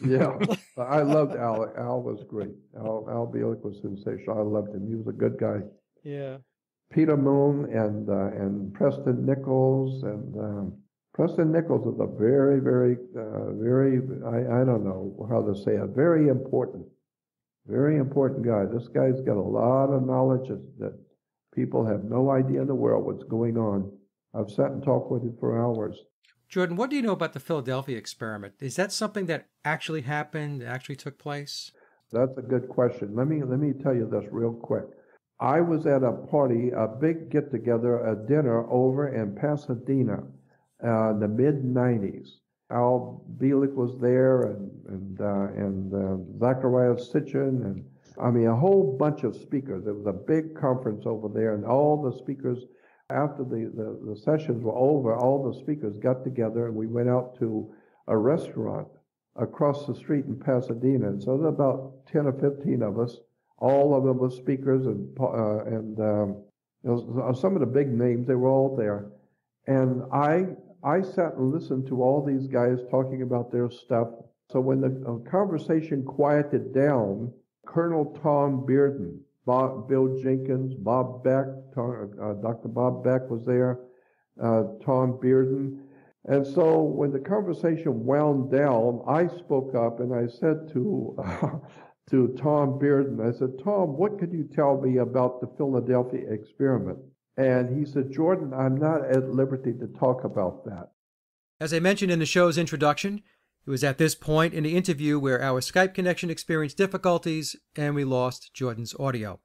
B: Yeah, I loved Al. Al was great. Al Bielek was sensational. I loved him. He was a good guy.
A: Yeah.
B: Peter Moon and Preston Nichols Preston Nichols is a very, very, I don't know how to say it, very important guy. This guy's got a lot of knowledge that people have no idea in the world what's going on. I've sat and talked with him for hours.
A: Jordan, what do you know about the Philadelphia experiment? Is that something that actually happened, actually took place?
B: That's a good question. Let me tell you this real quick. I was at a party, a big get-together, a dinner over in Pasadena in the mid-'90s. Al Bielek was there, and Zachariah Sitchin, and I mean a whole bunch of speakers. It was a big conference over there, and all the speakers, after the sessions were over, all the speakers got together, and we went out to a restaurant across the street in Pasadena. And so there were about 10 or 15 of us. All of them were speakers, and some of the big names. They were all there, and I sat and listened to all these guys talking about their stuff. So when the conversation quieted down, Colonel Tom Bearden, Bill Jenkins, Bob Beck, Dr. Bob Beck was there, Tom Bearden. And so when the conversation wound down, I spoke up and I said to Tom Bearden, I said, Tom, what could you tell me about the Philadelphia experiment? And he said, Jordan, I'm not at liberty to talk about that.
A: As I mentioned in the show's introduction, it was at this point in the interview where our Skype connection experienced difficulties and we lost Jordan's audio.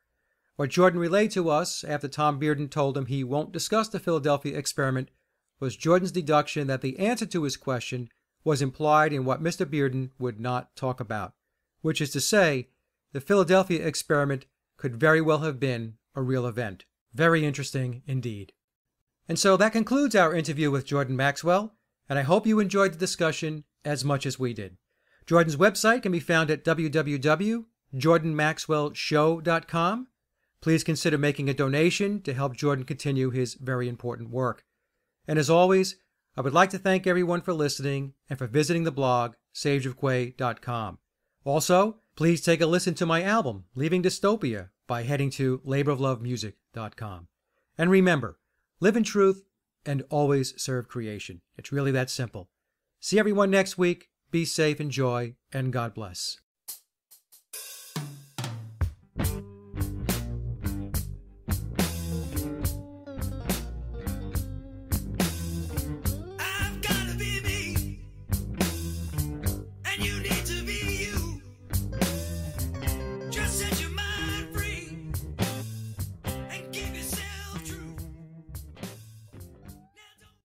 A: What Jordan relayed to us after Tom Bearden told him he won't discuss the Philadelphia experiment was Jordan's deduction that the answer to his question was implied in what Mr. Bearden would not talk about, which is to say, the Philadelphia experiment could very well have been a real event. Very interesting indeed. And so that concludes our interview with Jordan Maxwell, and I hope you enjoyed the discussion as much as we did. Jordan's website can be found at www.jordanmaxwellshow.com. Please consider making a donation to help Jordan continue his very important work. And as always, I would like to thank everyone for listening and for visiting the blog, sageofquay.com. Also, please take a listen to my album, Leaving Dystopia, by heading to laboroflovemusic.com. And remember, live in truth and always serve creation. It's really that simple. See everyone next week. Be safe, enjoy, and God bless.